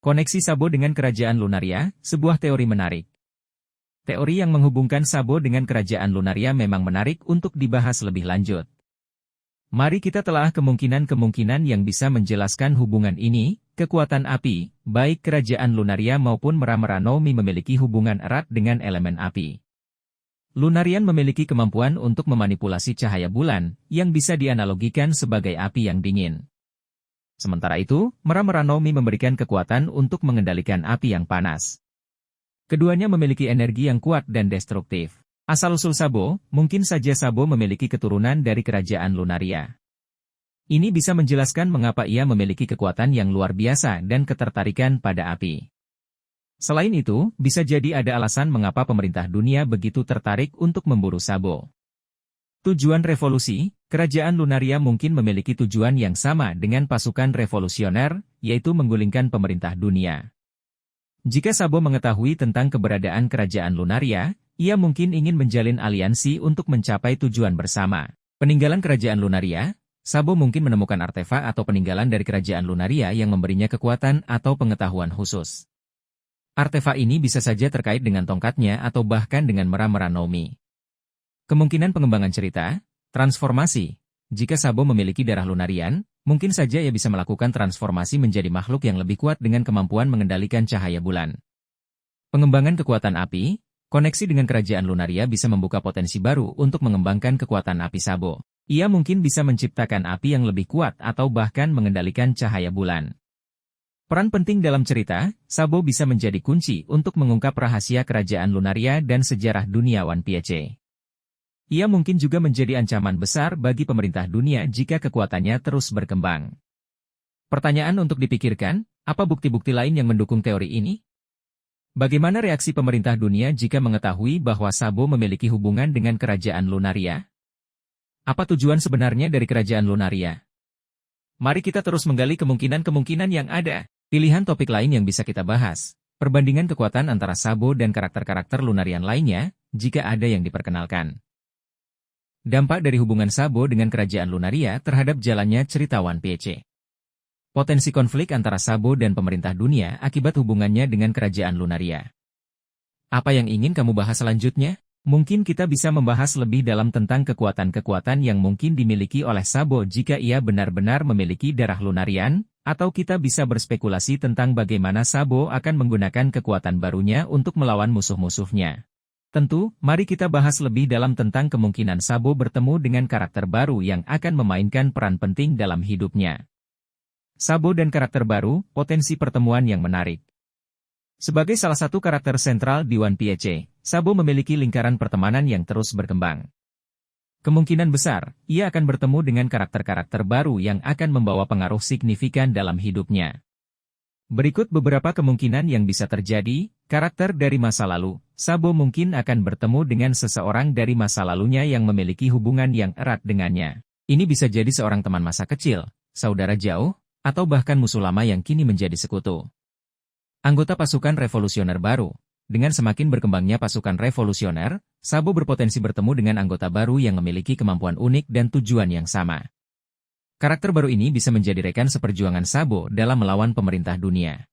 Koneksi Sabo dengan Kerajaan Lunaria, sebuah teori menarik. Teori yang menghubungkan Sabo dengan Kerajaan Lunaria memang menarik untuk dibahas lebih lanjut. Mari kita telah kemungkinan-kemungkinan yang bisa menjelaskan hubungan ini. Kekuatan api, baik Kerajaan Lunaria maupun Meramera-no Mi memiliki hubungan erat dengan elemen api. Lunarian memiliki kemampuan untuk memanipulasi cahaya bulan, yang bisa dianalogikan sebagai api yang dingin. Sementara itu, Meramera-no Mi memberikan kekuatan untuk mengendalikan api yang panas. Keduanya memiliki energi yang kuat dan destruktif. Asal-usul Sabo, mungkin saja Sabo memiliki keturunan dari Kerajaan Lunaria. Ini bisa menjelaskan mengapa ia memiliki kekuatan yang luar biasa dan ketertarikan pada api. Selain itu, bisa jadi ada alasan mengapa pemerintah dunia begitu tertarik untuk memburu Sabo. Tujuan revolusi, Kerajaan Lunaria mungkin memiliki tujuan yang sama dengan pasukan revolusioner, yaitu menggulingkan pemerintah dunia. Jika Sabo mengetahui tentang keberadaan Kerajaan Lunaria, ia mungkin ingin menjalin aliansi untuk mencapai tujuan bersama. Peninggalan Kerajaan Lunaria, Sabo mungkin menemukan artefak atau peninggalan dari Kerajaan Lunaria yang memberinya kekuatan atau pengetahuan khusus. Artefak ini bisa saja terkait dengan tongkatnya atau bahkan dengan Meramera-no Mi. Kemungkinan pengembangan cerita, transformasi. Jika Sabo memiliki darah Lunarian, mungkin saja ia bisa melakukan transformasi menjadi makhluk yang lebih kuat dengan kemampuan mengendalikan cahaya bulan. Pengembangan kekuatan api, koneksi dengan Kerajaan Lunaria bisa membuka potensi baru untuk mengembangkan kekuatan api Sabo. Ia mungkin bisa menciptakan api yang lebih kuat atau bahkan mengendalikan cahaya bulan. Peran penting dalam cerita, Sabo bisa menjadi kunci untuk mengungkap rahasia Kerajaan Lunaria dan sejarah dunia One Piece. Ia mungkin juga menjadi ancaman besar bagi pemerintah dunia jika kekuatannya terus berkembang. Pertanyaan untuk dipikirkan, apa bukti-bukti lain yang mendukung teori ini? Bagaimana reaksi pemerintah dunia jika mengetahui bahwa Sabo memiliki hubungan dengan Kerajaan Lunaria? Apa tujuan sebenarnya dari Kerajaan Lunaria? Mari kita terus menggali kemungkinan-kemungkinan yang ada. Pilihan topik lain yang bisa kita bahas, perbandingan kekuatan antara Sabo dan karakter-karakter Lunarian lainnya, jika ada yang diperkenalkan. Dampak dari hubungan Sabo dengan Kerajaan Lunaria terhadap jalannya cerita One Piece. Potensi konflik antara Sabo dan pemerintah dunia akibat hubungannya dengan Kerajaan Lunaria. Apa yang ingin kamu bahas selanjutnya? Mungkin kita bisa membahas lebih dalam tentang kekuatan-kekuatan yang mungkin dimiliki oleh Sabo jika ia benar-benar memiliki darah Lunarian, atau kita bisa berspekulasi tentang bagaimana Sabo akan menggunakan kekuatan barunya untuk melawan musuh-musuhnya. Tentu, mari kita bahas lebih dalam tentang kemungkinan Sabo bertemu dengan karakter baru yang akan memainkan peran penting dalam hidupnya. Sabo dan karakter baru, potensi pertemuan yang menarik. Sebagai salah satu karakter sentral di One Piece, Sabo memiliki lingkaran pertemanan yang terus berkembang. Kemungkinan besar, ia akan bertemu dengan karakter-karakter baru yang akan membawa pengaruh signifikan dalam hidupnya. Berikut beberapa kemungkinan yang bisa terjadi. Karakter dari masa lalu, Sabo mungkin akan bertemu dengan seseorang dari masa lalunya yang memiliki hubungan yang erat dengannya. Ini bisa jadi seorang teman masa kecil, saudara jauh, atau bahkan musuh lama yang kini menjadi sekutu. Anggota pasukan revolusioner baru. Dengan semakin berkembangnya pasukan revolusioner, Sabo berpotensi bertemu dengan anggota baru yang memiliki kemampuan unik dan tujuan yang sama. Karakter baru ini bisa menjadi rekan seperjuangan Sabo dalam melawan pemerintah dunia.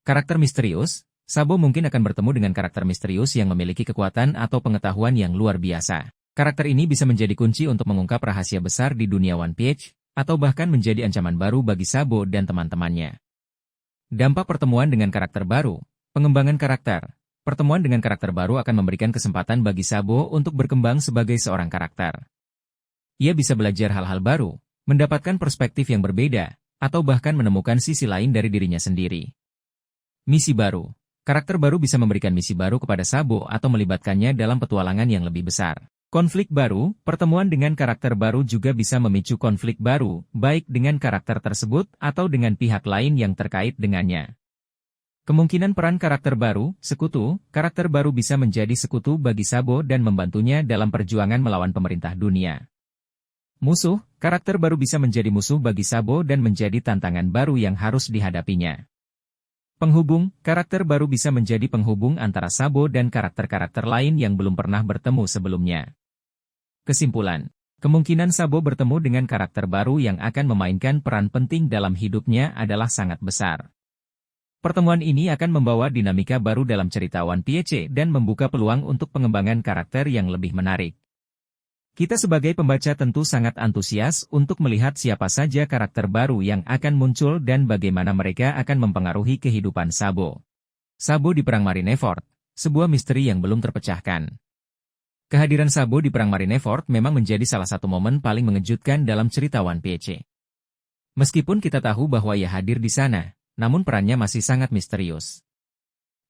Karakter misterius, Sabo mungkin akan bertemu dengan karakter misterius yang memiliki kekuatan atau pengetahuan yang luar biasa. Karakter ini bisa menjadi kunci untuk mengungkap rahasia besar di dunia One Piece, atau bahkan menjadi ancaman baru bagi Sabo dan teman-temannya. Dampak pertemuan dengan karakter baru, pengembangan karakter. Pertemuan dengan karakter baru akan memberikan kesempatan bagi Sabo untuk berkembang sebagai seorang karakter. Ia bisa belajar hal-hal baru, mendapatkan perspektif yang berbeda, atau bahkan menemukan sisi lain dari dirinya sendiri. Misi baru. Karakter baru bisa memberikan misi baru kepada Sabo atau melibatkannya dalam petualangan yang lebih besar. Konflik baru, pertemuan dengan karakter baru juga bisa memicu konflik baru, baik dengan karakter tersebut atau dengan pihak lain yang terkait dengannya. Kemungkinan peran karakter baru, sekutu, karakter baru bisa menjadi sekutu bagi Sabo dan membantunya dalam perjuangan melawan pemerintah dunia. Musuh, karakter baru bisa menjadi musuh bagi Sabo dan menjadi tantangan baru yang harus dihadapinya. Penghubung, karakter baru bisa menjadi penghubung antara Sabo dan karakter-karakter lain yang belum pernah bertemu sebelumnya. Kesimpulan, kemungkinan Sabo bertemu dengan karakter baru yang akan memainkan peran penting dalam hidupnya adalah sangat besar. Pertemuan ini akan membawa dinamika baru dalam cerita One Piece dan membuka peluang untuk pengembangan karakter yang lebih menarik. Kita sebagai pembaca tentu sangat antusias untuk melihat siapa saja karakter baru yang akan muncul dan bagaimana mereka akan mempengaruhi kehidupan Sabo. Sabo di Perang Marineford, sebuah misteri yang belum terpecahkan. Kehadiran Sabo di Perang Marineford memang menjadi salah satu momen paling mengejutkan dalam cerita One Piece. Meskipun kita tahu bahwa ia hadir di sana, namun perannya masih sangat misterius.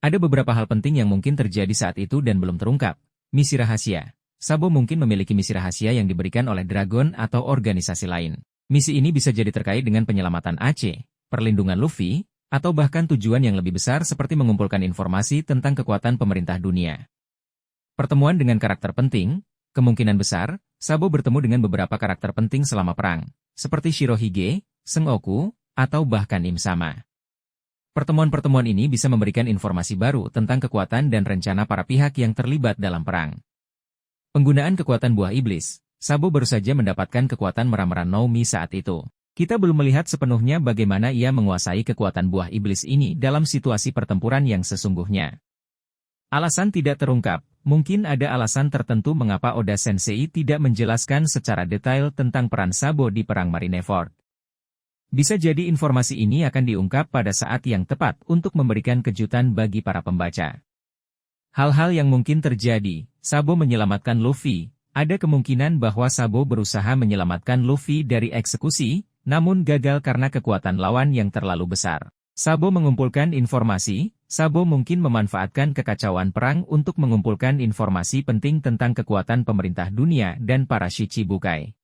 Ada beberapa hal penting yang mungkin terjadi saat itu dan belum terungkap. Misi rahasia. Sabo mungkin memiliki misi rahasia yang diberikan oleh Dragon atau organisasi lain. Misi ini bisa jadi terkait dengan penyelamatan Ace, perlindungan Luffy, atau bahkan tujuan yang lebih besar seperti mengumpulkan informasi tentang kekuatan pemerintah dunia. Pertemuan dengan karakter penting, kemungkinan besar, Sabo bertemu dengan beberapa karakter penting selama perang, seperti Shirohige, Sengoku, atau bahkan Im Sama. Pertemuan-pertemuan ini bisa memberikan informasi baru tentang kekuatan dan rencana para pihak yang terlibat dalam perang. Penggunaan kekuatan buah iblis, Sabo baru saja mendapatkan kekuatan meram-meram Nomi saat itu. Kita belum melihat sepenuhnya bagaimana ia menguasai kekuatan buah iblis ini dalam situasi pertempuran yang sesungguhnya. Alasan tidak terungkap, mungkin ada alasan tertentu mengapa Oda Sensei tidak menjelaskan secara detail tentang peran Sabo di Perang Marineford. Bisa jadi informasi ini akan diungkap pada saat yang tepat untuk memberikan kejutan bagi para pembaca. Hal-hal yang mungkin terjadi, Sabo menyelamatkan Luffy. Ada kemungkinan bahwa Sabo berusaha menyelamatkan Luffy dari eksekusi, namun gagal karena kekuatan lawan yang terlalu besar. Sabo mengumpulkan informasi, Sabo mungkin memanfaatkan kekacauan perang untuk mengumpulkan informasi penting tentang kekuatan pemerintah dunia dan para Shichibukai.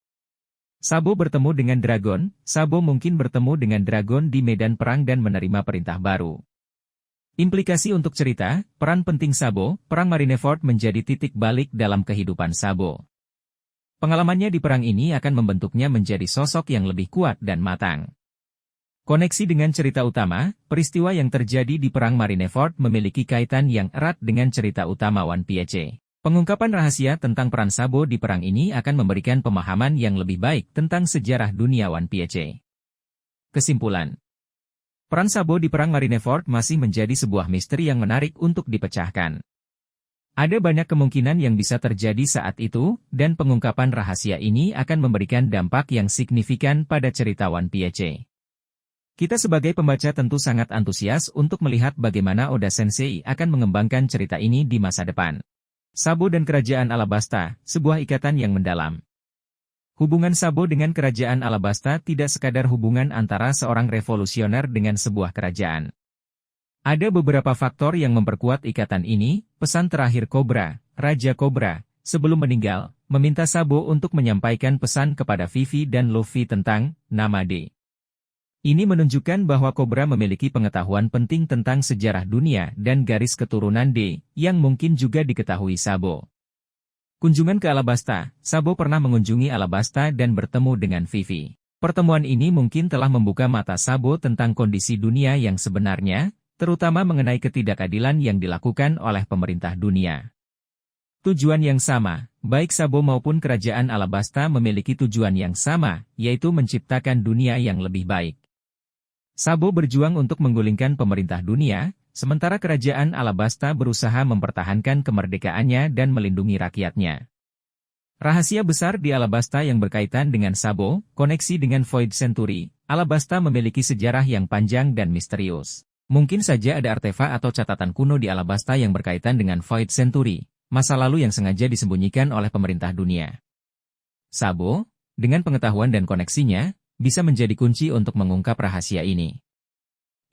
Sabo bertemu dengan Dragon, Sabo mungkin bertemu dengan Dragon di medan perang dan menerima perintah baru. Implikasi untuk cerita, peran penting Sabo, Perang Marineford menjadi titik balik dalam kehidupan Sabo. Pengalamannya di perang ini akan membentuknya menjadi sosok yang lebih kuat dan matang. Koneksi dengan cerita utama, peristiwa yang terjadi di Perang Marineford memiliki kaitan yang erat dengan cerita utama One Piece. Pengungkapan rahasia tentang peran Sabo di perang ini akan memberikan pemahaman yang lebih baik tentang sejarah dunia One Piece. Kesimpulan. Peran Sabo di Perang Marineford masih menjadi sebuah misteri yang menarik untuk dipecahkan. Ada banyak kemungkinan yang bisa terjadi saat itu, dan pengungkapan rahasia ini akan memberikan dampak yang signifikan pada cerita One Piece. Kita sebagai pembaca tentu sangat antusias untuk melihat bagaimana Oda Sensei akan mengembangkan cerita ini di masa depan. Sabo dan Kerajaan Alabasta, sebuah ikatan yang mendalam. Hubungan Sabo dengan Kerajaan Alabasta tidak sekadar hubungan antara seorang revolusioner dengan sebuah kerajaan. Ada beberapa faktor yang memperkuat ikatan ini. Pesan terakhir Cobra, Raja Cobra, sebelum meninggal, meminta Sabo untuk menyampaikan pesan kepada Vivi dan Luffy tentang nama D. Ini menunjukkan bahwa Cobra memiliki pengetahuan penting tentang sejarah dunia dan garis keturunan D, yang mungkin juga diketahui Sabo. Kunjungan ke Alabasta, Sabo pernah mengunjungi Alabasta dan bertemu dengan Vivi. Pertemuan ini mungkin telah membuka mata Sabo tentang kondisi dunia yang sebenarnya, terutama mengenai ketidakadilan yang dilakukan oleh pemerintah dunia. Tujuan yang sama, baik Sabo maupun Kerajaan Alabasta memiliki tujuan yang sama, yaitu menciptakan dunia yang lebih baik. Sabo berjuang untuk menggulingkan pemerintah dunia, sementara Kerajaan Alabasta berusaha mempertahankan kemerdekaannya dan melindungi rakyatnya. Rahasia besar di Alabasta yang berkaitan dengan Sabo, koneksi dengan Void Century. Alabasta memiliki sejarah yang panjang dan misterius. Mungkin saja ada artefak atau catatan kuno di Alabasta yang berkaitan dengan Void Century, masa lalu yang sengaja disembunyikan oleh pemerintah dunia. Sabo, dengan pengetahuan dan koneksinya, bisa menjadi kunci untuk mengungkap rahasia ini.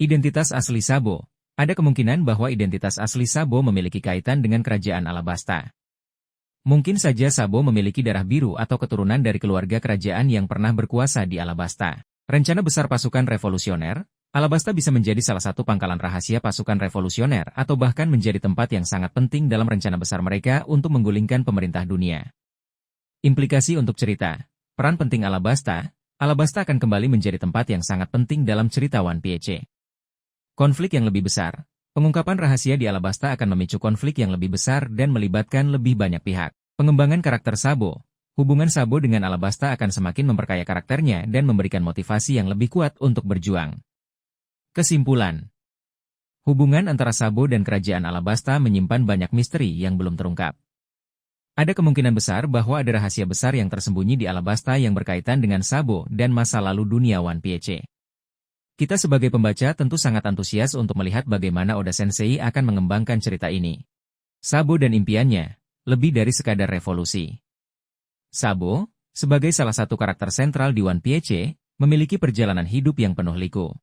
Identitas asli Sabo. Ada kemungkinan bahwa identitas asli Sabo memiliki kaitan dengan Kerajaan Alabasta. Mungkin saja Sabo memiliki darah biru atau keturunan dari keluarga kerajaan yang pernah berkuasa di Alabasta. Rencana besar pasukan revolusioner, Alabasta bisa menjadi salah satu pangkalan rahasia pasukan revolusioner atau bahkan menjadi tempat yang sangat penting dalam rencana besar mereka untuk menggulingkan pemerintah dunia. Implikasi untuk cerita. Peran penting Alabasta. Alabasta akan kembali menjadi tempat yang sangat penting dalam cerita One Piece. Konflik yang lebih besar. Pengungkapan rahasia di Alabasta akan memicu konflik yang lebih besar dan melibatkan lebih banyak pihak. Pengembangan karakter Sabo. Hubungan Sabo dengan Alabasta akan semakin memperkaya karakternya dan memberikan motivasi yang lebih kuat untuk berjuang. Kesimpulan. Hubungan antara Sabo dan Kerajaan Alabasta menyimpan banyak misteri yang belum terungkap. Ada kemungkinan besar bahwa ada rahasia besar yang tersembunyi di Alabasta yang berkaitan dengan Sabo dan masa lalu dunia One Piece. Kita sebagai pembaca tentu sangat antusias untuk melihat bagaimana Oda Sensei akan mengembangkan cerita ini. Sabo dan impiannya, lebih dari sekadar revolusi. Sabo, sebagai salah satu karakter sentral di One Piece, memiliki perjalanan hidup yang penuh liku.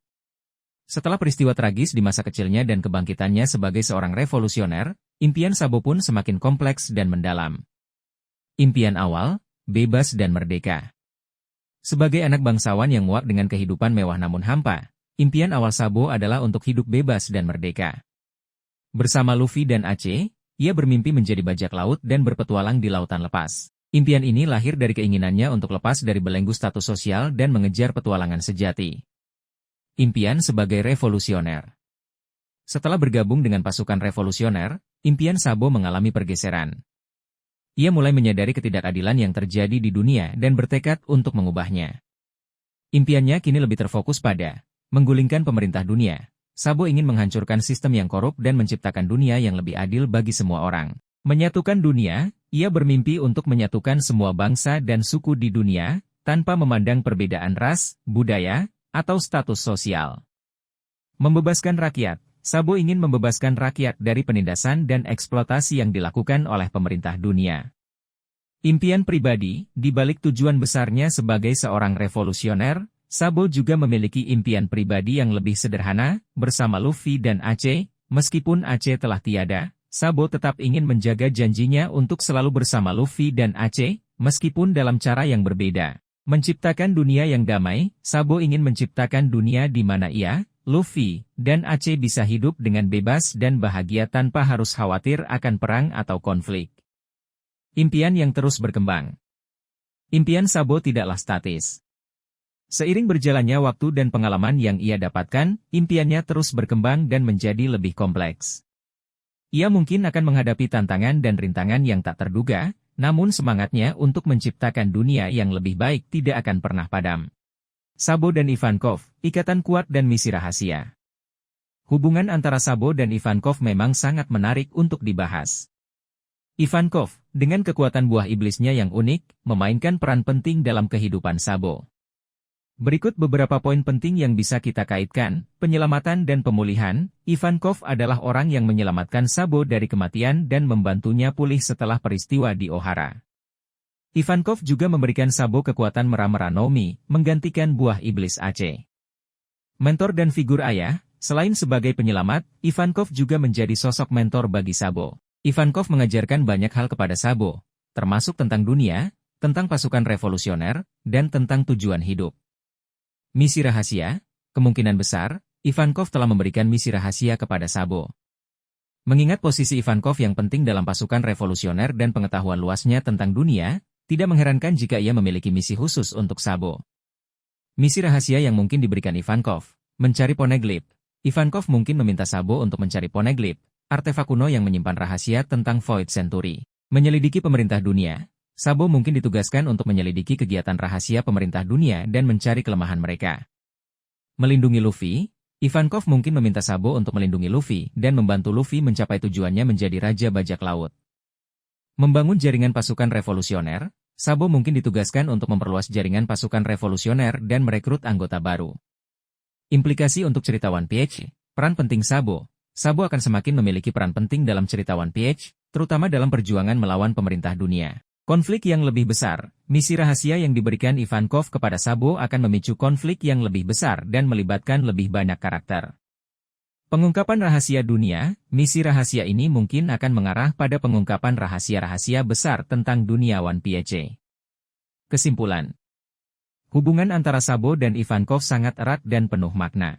Setelah peristiwa tragis di masa kecilnya dan kebangkitannya sebagai seorang revolusioner, impian Sabo pun semakin kompleks dan mendalam. Impian awal, bebas dan merdeka. Sebagai anak bangsawan yang muak dengan kehidupan mewah namun hampa, impian awal Sabo adalah untuk hidup bebas dan merdeka. Bersama Luffy dan Ace, ia bermimpi menjadi bajak laut dan berpetualang di lautan lepas. Impian ini lahir dari keinginannya untuk lepas dari belenggu status sosial dan mengejar petualangan sejati. Impian sebagai revolusioner. Setelah bergabung dengan pasukan revolusioner, impian Sabo mengalami pergeseran. Ia mulai menyadari ketidakadilan yang terjadi di dunia dan bertekad untuk mengubahnya. Impiannya kini lebih terfokus pada menggulingkan pemerintah dunia. Sabo ingin menghancurkan sistem yang korup dan menciptakan dunia yang lebih adil bagi semua orang. Menyatukan dunia, ia bermimpi untuk menyatukan semua bangsa dan suku di dunia, tanpa memandang perbedaan ras, budaya, atau status sosial. Membebaskan rakyat. Sabo ingin membebaskan rakyat dari penindasan dan eksploitasi yang dilakukan oleh pemerintah dunia. Impian pribadi, di balik tujuan besarnya sebagai seorang revolusioner, Sabo juga memiliki impian pribadi yang lebih sederhana, bersama Luffy dan Ace. Meskipun Ace telah tiada, Sabo tetap ingin menjaga janjinya untuk selalu bersama Luffy dan Ace, meskipun dalam cara yang berbeda. Menciptakan dunia yang damai, Sabo ingin menciptakan dunia di mana ia, Luffy, dan Ace bisa hidup dengan bebas dan bahagia tanpa harus khawatir akan perang atau konflik. Impian yang terus berkembang. Impian Sabo tidaklah statis. Seiring berjalannya waktu dan pengalaman yang ia dapatkan, impiannya terus berkembang dan menjadi lebih kompleks. Ia mungkin akan menghadapi tantangan dan rintangan yang tak terduga, namun semangatnya untuk menciptakan dunia yang lebih baik tidak akan pernah padam. Sabo dan Ivankov, ikatan kuat dan misi rahasia. Hubungan antara Sabo dan Ivankov memang sangat menarik untuk dibahas. Ivankov, dengan kekuatan buah iblisnya yang unik, memainkan peran penting dalam kehidupan Sabo. Berikut beberapa poin penting yang bisa kita kaitkan. Penyelamatan dan pemulihan. Ivankov adalah orang yang menyelamatkan Sabo dari kematian dan membantunya pulih setelah peristiwa di Ohara. Ivankov juga memberikan Sabo kekuatan Mera-Mera no Mi, menggantikan buah iblis Ace. Mentor dan figur ayah. Selain sebagai penyelamat, Ivankov juga menjadi sosok mentor bagi Sabo. Ivankov mengajarkan banyak hal kepada Sabo, termasuk tentang dunia, tentang pasukan revolusioner, dan tentang tujuan hidup. Misi rahasia. Kemungkinan besar, Ivankov telah memberikan misi rahasia kepada Sabo. Mengingat posisi Ivankov yang penting dalam pasukan revolusioner dan pengetahuan luasnya tentang dunia, tidak mengherankan jika ia memiliki misi khusus untuk Sabo. Misi rahasia yang mungkin diberikan Ivankov, mencari Poneglyph. Ivankov mungkin meminta Sabo untuk mencari Poneglyph, artefak kuno yang menyimpan rahasia tentang Void Century. Menyelidiki pemerintah dunia. Sabo mungkin ditugaskan untuk menyelidiki kegiatan rahasia pemerintah dunia dan mencari kelemahan mereka. Melindungi Luffy. Ivankov mungkin meminta Sabo untuk melindungi Luffy dan membantu Luffy mencapai tujuannya menjadi Raja Bajak Laut. Membangun jaringan pasukan revolusioner. Sabo mungkin ditugaskan untuk memperluas jaringan pasukan revolusioner dan merekrut anggota baru. Implikasi untuk cerita One Piece. Peran penting Sabo. Sabo akan semakin memiliki peran penting dalam cerita One Piece, terutama dalam perjuangan melawan pemerintah dunia. Konflik yang lebih besar. Misi rahasia yang diberikan Ivankov kepada Sabo akan memicu konflik yang lebih besar dan melibatkan lebih banyak karakter. Pengungkapan rahasia dunia. Misi rahasia ini mungkin akan mengarah pada pengungkapan rahasia-rahasia besar tentang dunia One Piece. Kesimpulan. Hubungan antara Sabo dan Ivankov sangat erat dan penuh makna.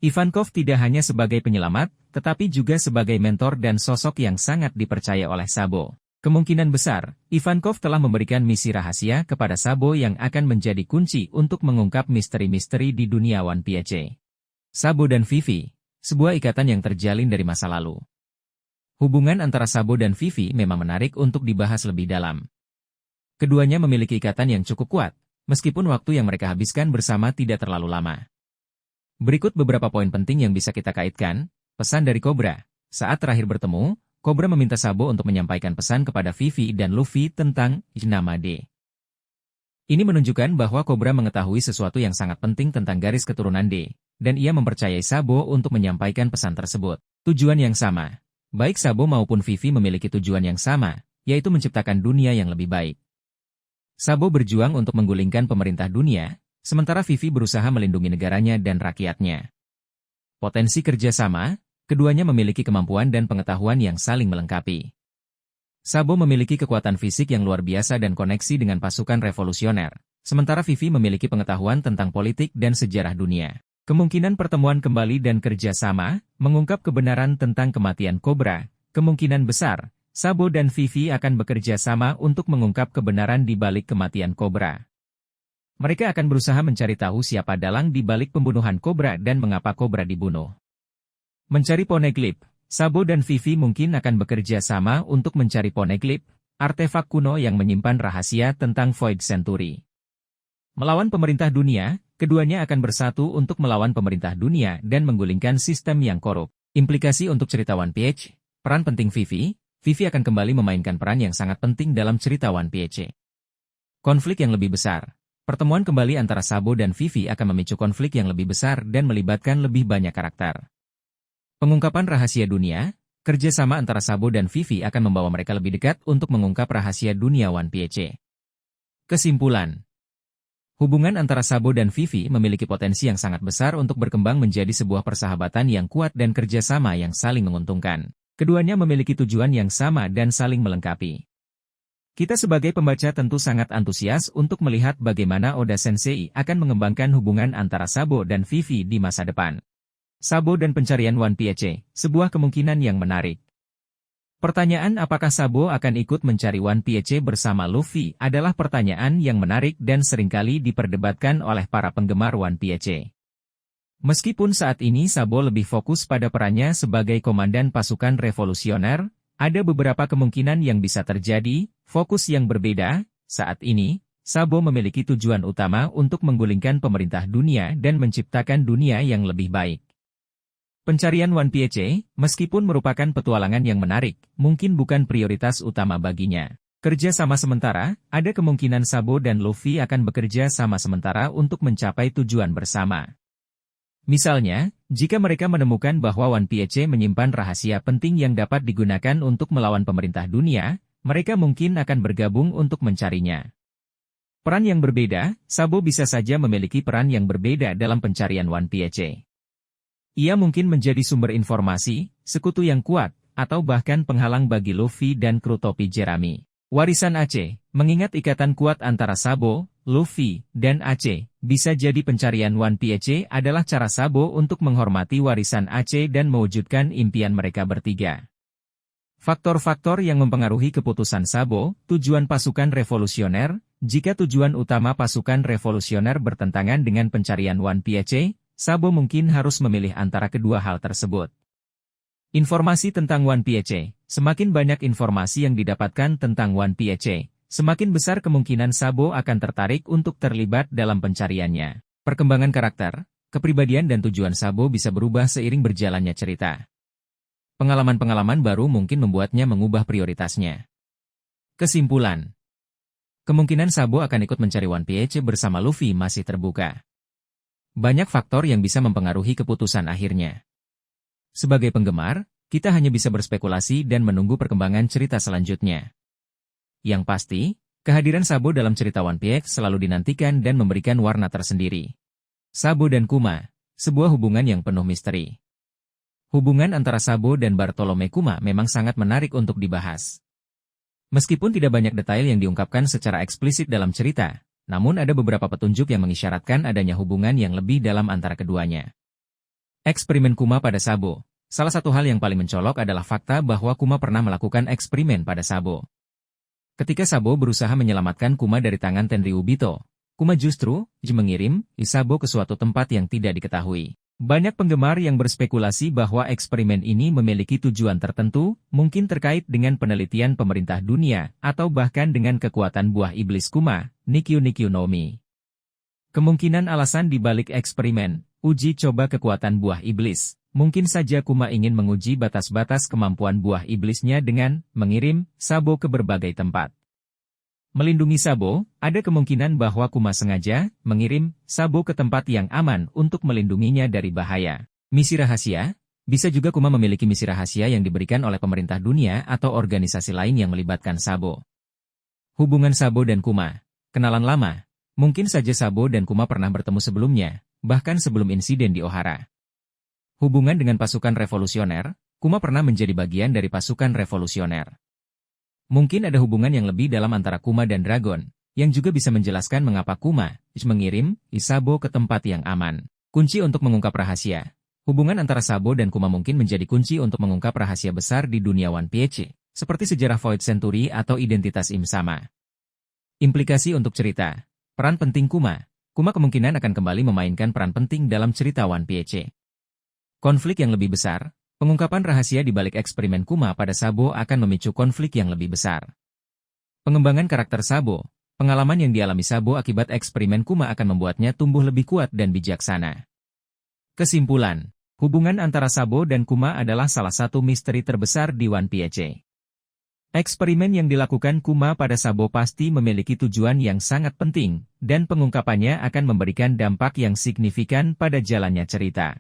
Ivankov tidak hanya sebagai penyelamat, tetapi juga sebagai mentor dan sosok yang sangat dipercaya oleh Sabo. Kemungkinan besar, Ivankov telah memberikan misi rahasia kepada Sabo yang akan menjadi kunci untuk mengungkap misteri-misteri di dunia One Piece. Sabo dan Vivi, sebuah ikatan yang terjalin dari masa lalu. Hubungan antara Sabo dan Vivi memang menarik untuk dibahas lebih dalam. Keduanya memiliki ikatan yang cukup kuat, meskipun waktu yang mereka habiskan bersama tidak terlalu lama. Berikut beberapa poin penting yang bisa kita kaitkan. Pesan dari Cobra. Saat terakhir bertemu, Cobra meminta Sabo untuk menyampaikan pesan kepada Vivi dan Luffy tentang nama D. Ini menunjukkan bahwa Cobra mengetahui sesuatu yang sangat penting tentang garis keturunan D, dan ia mempercayai Sabo untuk menyampaikan pesan tersebut. Tujuan yang sama. Baik Sabo maupun Vivi memiliki tujuan yang sama, yaitu menciptakan dunia yang lebih baik. Sabo berjuang untuk menggulingkan pemerintah dunia, sementara Vivi berusaha melindungi negaranya dan rakyatnya. Potensi kerjasama, keduanya memiliki kemampuan dan pengetahuan yang saling melengkapi. Sabo memiliki kekuatan fisik yang luar biasa dan koneksi dengan pasukan revolusioner, sementara Vivi memiliki pengetahuan tentang politik dan sejarah dunia. Kemungkinan pertemuan kembali dan kerjasama, mengungkap kebenaran tentang kematian Cobra. Kemungkinan besar, Sabo dan Vivi akan bekerja sama untuk mengungkap kebenaran di balik kematian Cobra. Mereka akan berusaha mencari tahu siapa dalang di balik pembunuhan Cobra dan mengapa Cobra dibunuh. Mencari Poneglyph. Sabo dan Vivi mungkin akan bekerja sama untuk mencari Poneglyph, artefak kuno yang menyimpan rahasia tentang Void Century. Melawan pemerintah dunia, keduanya akan bersatu untuk melawan pemerintah dunia dan menggulingkan sistem yang korup. Implikasi untuk cerita One Piece. Peran penting Vivi. Vivi akan kembali memainkan peran yang sangat penting dalam cerita One Piece. Konflik yang lebih besar. Pertemuan kembali antara Sabo dan Vivi akan memicu konflik yang lebih besar dan melibatkan lebih banyak karakter. Pengungkapan rahasia dunia, kerjasama antara Sabo dan Vivi akan membawa mereka lebih dekat untuk mengungkap rahasia dunia One Piece. Kesimpulan. Hubungan antara Sabo dan Vivi memiliki potensi yang sangat besar untuk berkembang menjadi sebuah persahabatan yang kuat dan kerjasama yang saling menguntungkan. Keduanya memiliki tujuan yang sama dan saling melengkapi. Kita sebagai pembaca tentu sangat antusias untuk melihat bagaimana Oda Sensei akan mengembangkan hubungan antara Sabo dan Vivi di masa depan. Sabo dan pencarian One Piece, sebuah kemungkinan yang menarik. Pertanyaan apakah Sabo akan ikut mencari One Piece bersama Luffy adalah pertanyaan yang menarik dan seringkali diperdebatkan oleh para penggemar One Piece. Meskipun saat ini Sabo lebih fokus pada perannya sebagai komandan pasukan revolusioner, ada beberapa kemungkinan yang bisa terjadi, fokus yang berbeda. Saat ini, Sabo memiliki tujuan utama untuk menggulingkan pemerintah dunia dan menciptakan dunia yang lebih baik. Pencarian One Piece, meskipun merupakan petualangan yang menarik, mungkin bukan prioritas utama baginya. Kerja sama sementara, ada kemungkinan Sabo dan Luffy akan bekerja sama sementara untuk mencapai tujuan bersama. Misalnya, jika mereka menemukan bahwa One Piece menyimpan rahasia penting yang dapat digunakan untuk melawan pemerintah dunia, mereka mungkin akan bergabung untuk mencarinya. Peran yang berbeda, Sabo bisa saja memiliki peran yang berbeda dalam pencarian One Piece. Ia mungkin menjadi sumber informasi, sekutu yang kuat, atau bahkan penghalang bagi Luffy dan kru topi jerami. Warisan Aceh, mengingat ikatan kuat antara Sabo, Luffy, dan Aceh, bisa jadi pencarian One Piece adalah cara Sabo untuk menghormati warisan Aceh dan mewujudkan impian mereka bertiga. Faktor-faktor yang mempengaruhi keputusan Sabo, tujuan pasukan revolusioner. Jika tujuan utama pasukan revolusioner bertentangan dengan pencarian One Piece, Sabo mungkin harus memilih antara kedua hal tersebut. Informasi tentang One Piece. Semakin banyak informasi yang didapatkan tentang One Piece, semakin besar kemungkinan Sabo akan tertarik untuk terlibat dalam pencariannya. Perkembangan karakter, kepribadian dan tujuan Sabo bisa berubah seiring berjalannya cerita. Pengalaman-pengalaman baru mungkin membuatnya mengubah prioritasnya. Kesimpulan. Kemungkinan Sabo akan ikut mencari One Piece bersama Luffy masih terbuka. Banyak faktor yang bisa mempengaruhi keputusan akhirnya. Sebagai penggemar, kita hanya bisa berspekulasi dan menunggu perkembangan cerita selanjutnya. Yang pasti, kehadiran Sabo dalam cerita One Piece selalu dinantikan dan memberikan warna tersendiri. Sabo dan Kuma, sebuah hubungan yang penuh misteri. Hubungan antara Sabo dan Bartolome Kuma memang sangat menarik untuk dibahas. Meskipun tidak banyak detail yang diungkapkan secara eksplisit dalam cerita, namun ada beberapa petunjuk yang mengisyaratkan adanya hubungan yang lebih dalam antara keduanya. Eksperimen Kuma pada Sabo. Salah satu hal yang paling mencolok adalah fakta bahwa Kuma pernah melakukan eksperimen pada Sabo. Ketika Sabo berusaha menyelamatkan Kuma dari tangan Tenryubito, Kuma justru mengirim Sabo ke suatu tempat yang tidak diketahui. Banyak penggemar yang berspekulasi bahwa eksperimen ini memiliki tujuan tertentu, mungkin terkait dengan penelitian pemerintah dunia, atau bahkan dengan kekuatan buah iblis Kuma, Nikyu Nikyu no Mi. Kemungkinan alasan di balik eksperimen, uji coba kekuatan buah iblis, Mungkin saja Kuma ingin menguji batas-batas kemampuan buah iblisnya dengan mengirim Sabo ke berbagai tempat. Melindungi Sabo, ada kemungkinan bahwa Kuma sengaja mengirim Sabo ke tempat yang aman untuk melindunginya dari bahaya. Misi rahasia, bisa juga Kuma memiliki misi rahasia yang diberikan oleh pemerintah dunia atau organisasi lain yang melibatkan Sabo. Hubungan Sabo dan Kuma, kenalan lama. Mungkin saja Sabo dan Kuma pernah bertemu sebelumnya, bahkan sebelum insiden di Ohara. Hubungan dengan pasukan revolusioner, Kuma pernah menjadi bagian dari pasukan revolusioner. Mungkin ada hubungan yang lebih dalam antara Kuma dan Dragon, yang juga bisa menjelaskan mengapa Kuma mengirim Sabo ke tempat yang aman. Kunci untuk mengungkap rahasia. Hubungan antara Sabo dan Kuma mungkin menjadi kunci untuk mengungkap rahasia besar di dunia One Piece, seperti sejarah Void Century atau identitas Im Sama. Implikasi untuk cerita. Peran penting Kuma. Kuma kemungkinan akan kembali memainkan peran penting dalam cerita One Piece. Konflik yang lebih besar. Pengungkapan rahasia di balik eksperimen Kuma pada Sabo akan memicu konflik yang lebih besar. Pengembangan karakter Sabo. Pengalaman yang dialami Sabo akibat eksperimen Kuma akan membuatnya tumbuh lebih kuat dan bijaksana. Kesimpulan. Hubungan antara Sabo dan Kuma adalah salah satu misteri terbesar di One Piece. Eksperimen yang dilakukan Kuma pada Sabo pasti memiliki tujuan yang sangat penting, dan pengungkapannya akan memberikan dampak yang signifikan pada jalannya cerita.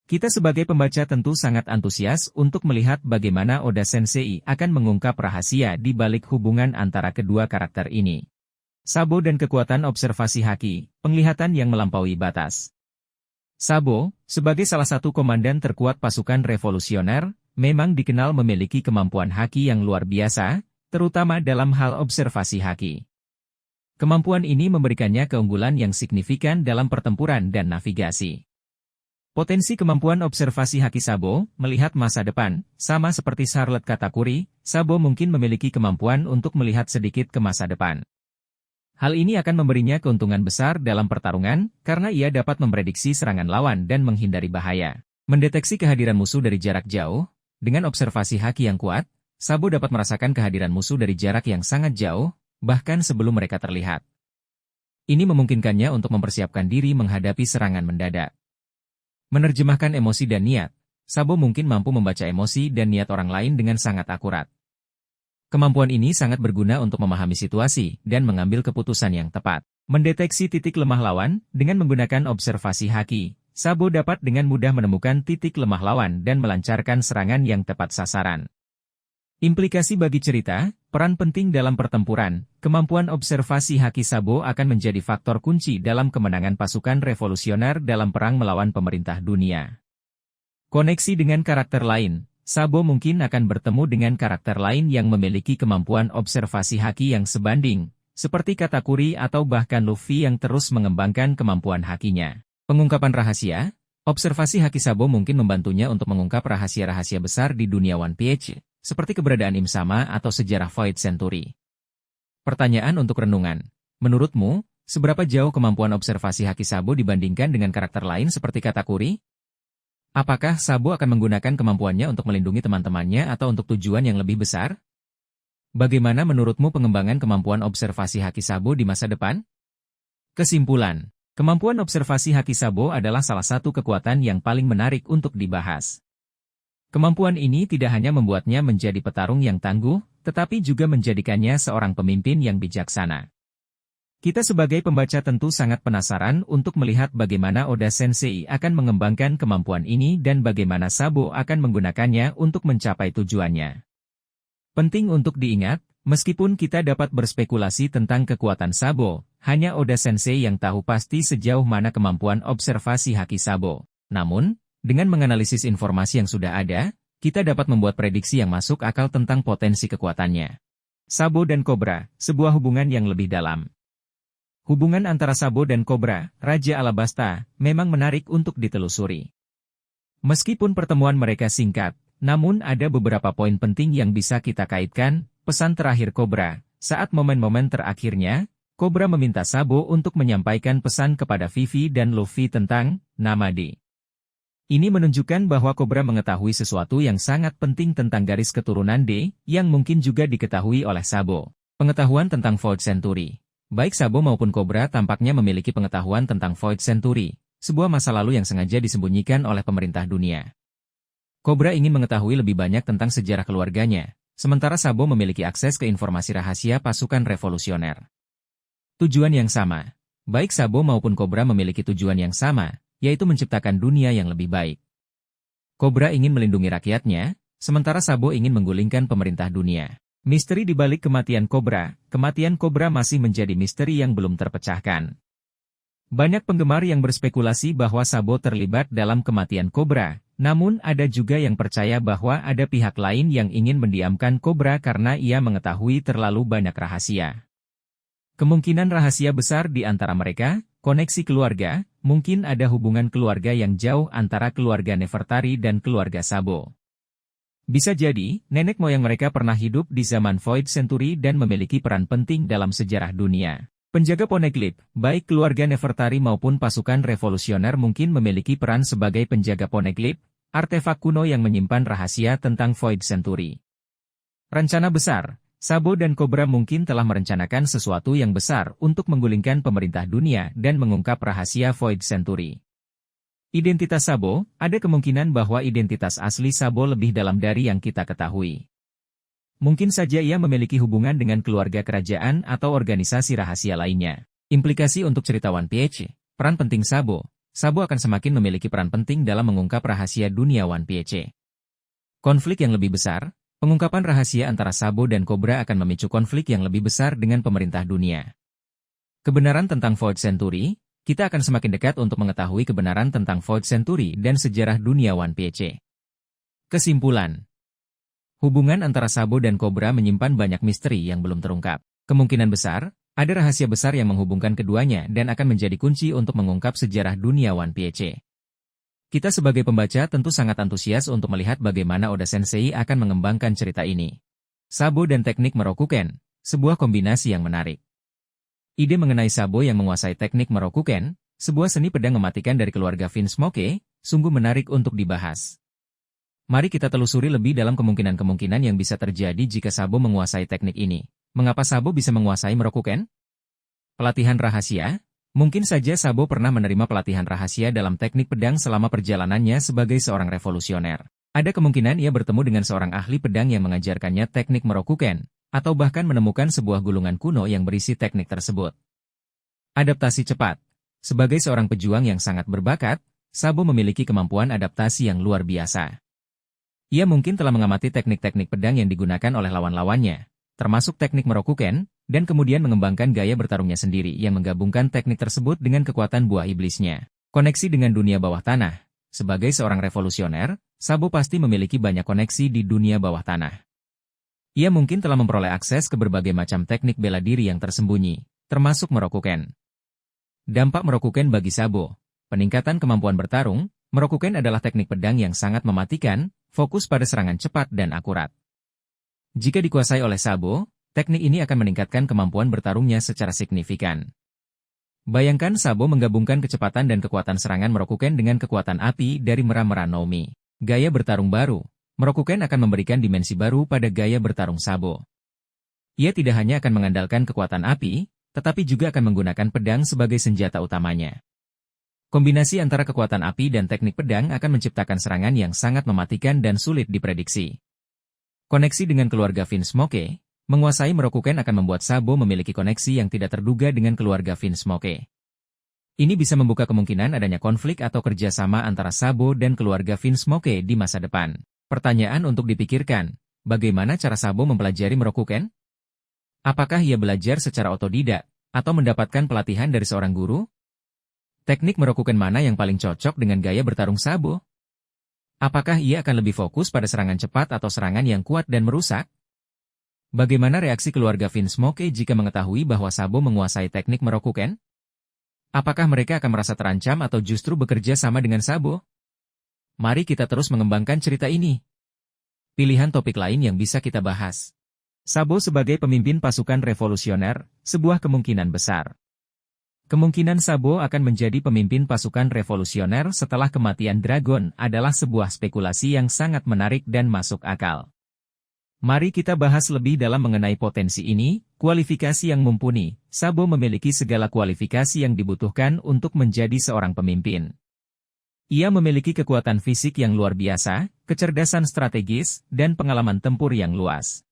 Kita sebagai pembaca tentu sangat antusias untuk melihat bagaimana Oda Sensei akan mengungkap rahasia di balik hubungan antara kedua karakter ini. Sabo dan kekuatan observasi haki, penglihatan yang melampaui batas. Sabo, sebagai salah satu komandan terkuat pasukan revolusioner, memang dikenal memiliki kemampuan haki yang luar biasa, terutama dalam hal observasi haki. Kemampuan ini memberikannya keunggulan yang signifikan dalam pertempuran dan navigasi. Potensi kemampuan observasi haki Sabo, melihat masa depan, sama seperti Charlotte Katakuri, Sabo mungkin memiliki kemampuan untuk melihat sedikit ke masa depan. Hal ini akan memberinya keuntungan besar dalam pertarungan, karena ia dapat memprediksi serangan lawan dan menghindari bahaya. Mendeteksi kehadiran musuh dari jarak jauh, dengan observasi haki yang kuat, Sabo dapat merasakan kehadiran musuh dari jarak yang sangat jauh, bahkan sebelum mereka terlihat. Ini memungkinkannya untuk mempersiapkan diri menghadapi serangan mendadak. Menerjemahkan emosi dan niat, Sabo mungkin mampu membaca emosi dan niat orang lain dengan sangat akurat. Kemampuan ini sangat berguna untuk memahami situasi dan mengambil keputusan yang tepat. Mendeteksi titik lemah lawan, dengan menggunakan observasi haki, Sabo dapat dengan mudah menemukan titik lemah lawan dan melancarkan serangan yang tepat sasaran. Implikasi bagi cerita, peran penting dalam pertempuran, kemampuan observasi haki Sabo akan menjadi faktor kunci dalam kemenangan pasukan revolusioner dalam perang melawan pemerintah dunia. Koneksi dengan karakter lain, Sabo mungkin akan bertemu dengan karakter lain yang memiliki kemampuan observasi haki yang sebanding, seperti Katakuri atau bahkan Luffy yang terus mengembangkan kemampuan hakinya. Pengungkapan rahasia, observasi haki Sabo mungkin membantunya untuk mengungkap rahasia-rahasia besar di dunia One Piece, seperti keberadaan Im Sama atau sejarah Void Century. Pertanyaan untuk renungan. Menurutmu, seberapa jauh kemampuan observasi haki Sabo dibandingkan dengan karakter lain seperti Katakuri? Apakah Sabo akan menggunakan kemampuannya untuk melindungi teman-temannya atau untuk tujuan yang lebih besar? Bagaimana menurutmu pengembangan kemampuan observasi haki Sabo di masa depan? Kesimpulan. Kemampuan observasi haki Sabo adalah salah satu kekuatan yang paling menarik untuk dibahas. Kemampuan ini tidak hanya membuatnya menjadi petarung yang tangguh, tetapi juga menjadikannya seorang pemimpin yang bijaksana. Kita sebagai pembaca tentu sangat penasaran untuk melihat bagaimana Oda Sensei akan mengembangkan kemampuan ini dan bagaimana Sabo akan menggunakannya untuk mencapai tujuannya. Penting untuk diingat, meskipun kita dapat berspekulasi tentang kekuatan Sabo, hanya Oda Sensei yang tahu pasti sejauh mana kemampuan observasi haki Sabo. Namun, dengan menganalisis informasi yang sudah ada, kita dapat membuat prediksi yang masuk akal tentang potensi kekuatannya. Sabo dan Cobra, sebuah hubungan yang lebih dalam. Hubungan antara Sabo dan Cobra, Raja Alabasta, memang menarik untuk ditelusuri. Meskipun pertemuan mereka singkat, namun ada beberapa poin penting yang bisa kita kaitkan. Pesan terakhir Cobra, saat momen-momen terakhirnya, Cobra meminta Sabo untuk menyampaikan pesan kepada Vivi dan Luffy tentang nama D. Ini menunjukkan bahwa Cobra mengetahui sesuatu yang sangat penting tentang garis keturunan D, yang mungkin juga diketahui oleh Sabo. Pengetahuan tentang Void Century. Baik Sabo maupun Cobra tampaknya memiliki pengetahuan tentang Void Century, sebuah masa lalu yang sengaja disembunyikan oleh pemerintah dunia. Cobra ingin mengetahui lebih banyak tentang sejarah keluarganya, sementara Sabo memiliki akses ke informasi rahasia pasukan revolusioner. Tujuan yang sama. Baik Sabo maupun Cobra memiliki tujuan yang sama, yaitu menciptakan dunia yang lebih baik. Cobra ingin melindungi rakyatnya, sementara Sabo ingin menggulingkan pemerintah dunia. Misteri di balik kematian Cobra masih menjadi misteri yang belum terpecahkan. Banyak penggemar yang berspekulasi bahwa Sabo terlibat dalam kematian Cobra, namun ada juga yang percaya bahwa ada pihak lain yang ingin mendiamkan Cobra karena ia mengetahui terlalu banyak rahasia. Kemungkinan rahasia besar di antara mereka, koneksi keluarga, mungkin ada hubungan keluarga yang jauh antara keluarga Nefertari dan keluarga Sabo. Bisa jadi, nenek moyang mereka pernah hidup di zaman Void Century dan memiliki peran penting dalam sejarah dunia. Penjaga Poneglyph, baik keluarga Nefertari maupun pasukan revolusioner mungkin memiliki peran sebagai penjaga Poneglyph, artefak kuno yang menyimpan rahasia tentang Void Century. Rencana besar, Sabo dan Cobra mungkin telah merencanakan sesuatu yang besar untuk menggulingkan pemerintah dunia dan mengungkap rahasia Void Century. Identitas Sabo, ada kemungkinan bahwa identitas asli Sabo lebih dalam dari yang kita ketahui. Mungkin saja ia memiliki hubungan dengan keluarga kerajaan atau organisasi rahasia lainnya. Implikasi untuk cerita One Piece, peran penting Sabo. Sabo akan semakin memiliki peran penting dalam mengungkap rahasia dunia One Piece. Konflik yang lebih besar, pengungkapan rahasia antara Sabo dan Cobra akan memicu konflik yang lebih besar dengan pemerintah dunia. Kebenaran tentang Void Century, kita akan semakin dekat untuk mengetahui kebenaran tentang Void Century dan sejarah dunia One Piece. Kesimpulan. Hubungan antara Sabo dan Cobra menyimpan banyak misteri yang belum terungkap. Kemungkinan besar, ada rahasia besar yang menghubungkan keduanya dan akan menjadi kunci untuk mengungkap sejarah dunia One Piece. Kita sebagai pembaca tentu sangat antusias untuk melihat bagaimana Oda Sensei akan mengembangkan cerita ini. Sabo dan teknik Merokuken, sebuah kombinasi yang menarik. Ide mengenai Sabo yang menguasai teknik Merokuken, sebuah seni pedang mematikan dari keluarga Vinsmoke, sungguh menarik untuk dibahas. Mari kita telusuri lebih dalam kemungkinan-kemungkinan yang bisa terjadi jika Sabo menguasai teknik ini. Mengapa Sabo bisa menguasai Merokuken? Pelatihan rahasia? Mungkin saja Sabo pernah menerima pelatihan rahasia dalam teknik pedang selama perjalanannya sebagai seorang revolusioner. Ada kemungkinan ia bertemu dengan seorang ahli pedang yang mengajarkannya teknik Merokuken, atau bahkan menemukan sebuah gulungan kuno yang berisi teknik tersebut. Adaptasi cepat. Sebagai seorang pejuang yang sangat berbakat, Sabo memiliki kemampuan adaptasi yang luar biasa. Ia mungkin telah mengamati teknik-teknik pedang yang digunakan oleh lawan-lawannya, termasuk teknik Merokuken, dan kemudian mengembangkan gaya bertarungnya sendiri yang menggabungkan teknik tersebut dengan kekuatan buah iblisnya. Koneksi dengan dunia bawah tanah. Sebagai seorang revolusioner, Sabo pasti memiliki banyak koneksi di dunia bawah tanah. Ia mungkin telah memperoleh akses ke berbagai macam teknik bela diri yang tersembunyi, termasuk Merokuken. Dampak Merokuken bagi Sabo. Peningkatan kemampuan bertarung, Merokuken adalah teknik pedang yang sangat mematikan, fokus pada serangan cepat dan akurat. Jika dikuasai oleh Sabo, teknik ini akan meningkatkan kemampuan bertarungnya secara signifikan. Bayangkan Sabo menggabungkan kecepatan dan kekuatan serangan Merokuken dengan kekuatan api dari Mera-Mera no Mi. Gaya bertarung baru, Merokuken akan memberikan dimensi baru pada gaya bertarung Sabo. Ia tidak hanya akan mengandalkan kekuatan api, tetapi juga akan menggunakan pedang sebagai senjata utamanya. Kombinasi antara kekuatan api dan teknik pedang akan menciptakan serangan yang sangat mematikan dan sulit diprediksi. Koneksi dengan keluarga Vinsmoke, menguasai Merokuken akan membuat Sabo memiliki koneksi yang tidak terduga dengan keluarga Vinsmoke. Ini bisa membuka kemungkinan adanya konflik atau kerjasama antara Sabo dan keluarga Vinsmoke di masa depan. Pertanyaan untuk dipikirkan, bagaimana cara Sabo mempelajari Merokuken? Apakah ia belajar secara otodidak, atau mendapatkan pelatihan dari seorang guru? Teknik Merokuken mana yang paling cocok dengan gaya bertarung Sabo? Apakah ia akan lebih fokus pada serangan cepat atau serangan yang kuat dan merusak? Bagaimana reaksi keluarga Vinsmoke jika mengetahui bahwa Sabo menguasai teknik Merokuken? Apakah mereka akan merasa terancam atau justru bekerja sama dengan Sabo? Mari kita terus mengembangkan cerita ini. Pilihan topik lain yang bisa kita bahas. Sabo sebagai pemimpin pasukan revolusioner, sebuah kemungkinan besar. Kemungkinan Sabo akan menjadi pemimpin pasukan revolusioner setelah kematian Dragon adalah sebuah spekulasi yang sangat menarik dan masuk akal. Mari kita bahas lebih dalam mengenai potensi ini, kualifikasi yang mumpuni. Sabo memiliki segala kualifikasi yang dibutuhkan untuk menjadi seorang pemimpin. Ia memiliki kekuatan fisik yang luar biasa, kecerdasan strategis, dan pengalaman tempur yang luas.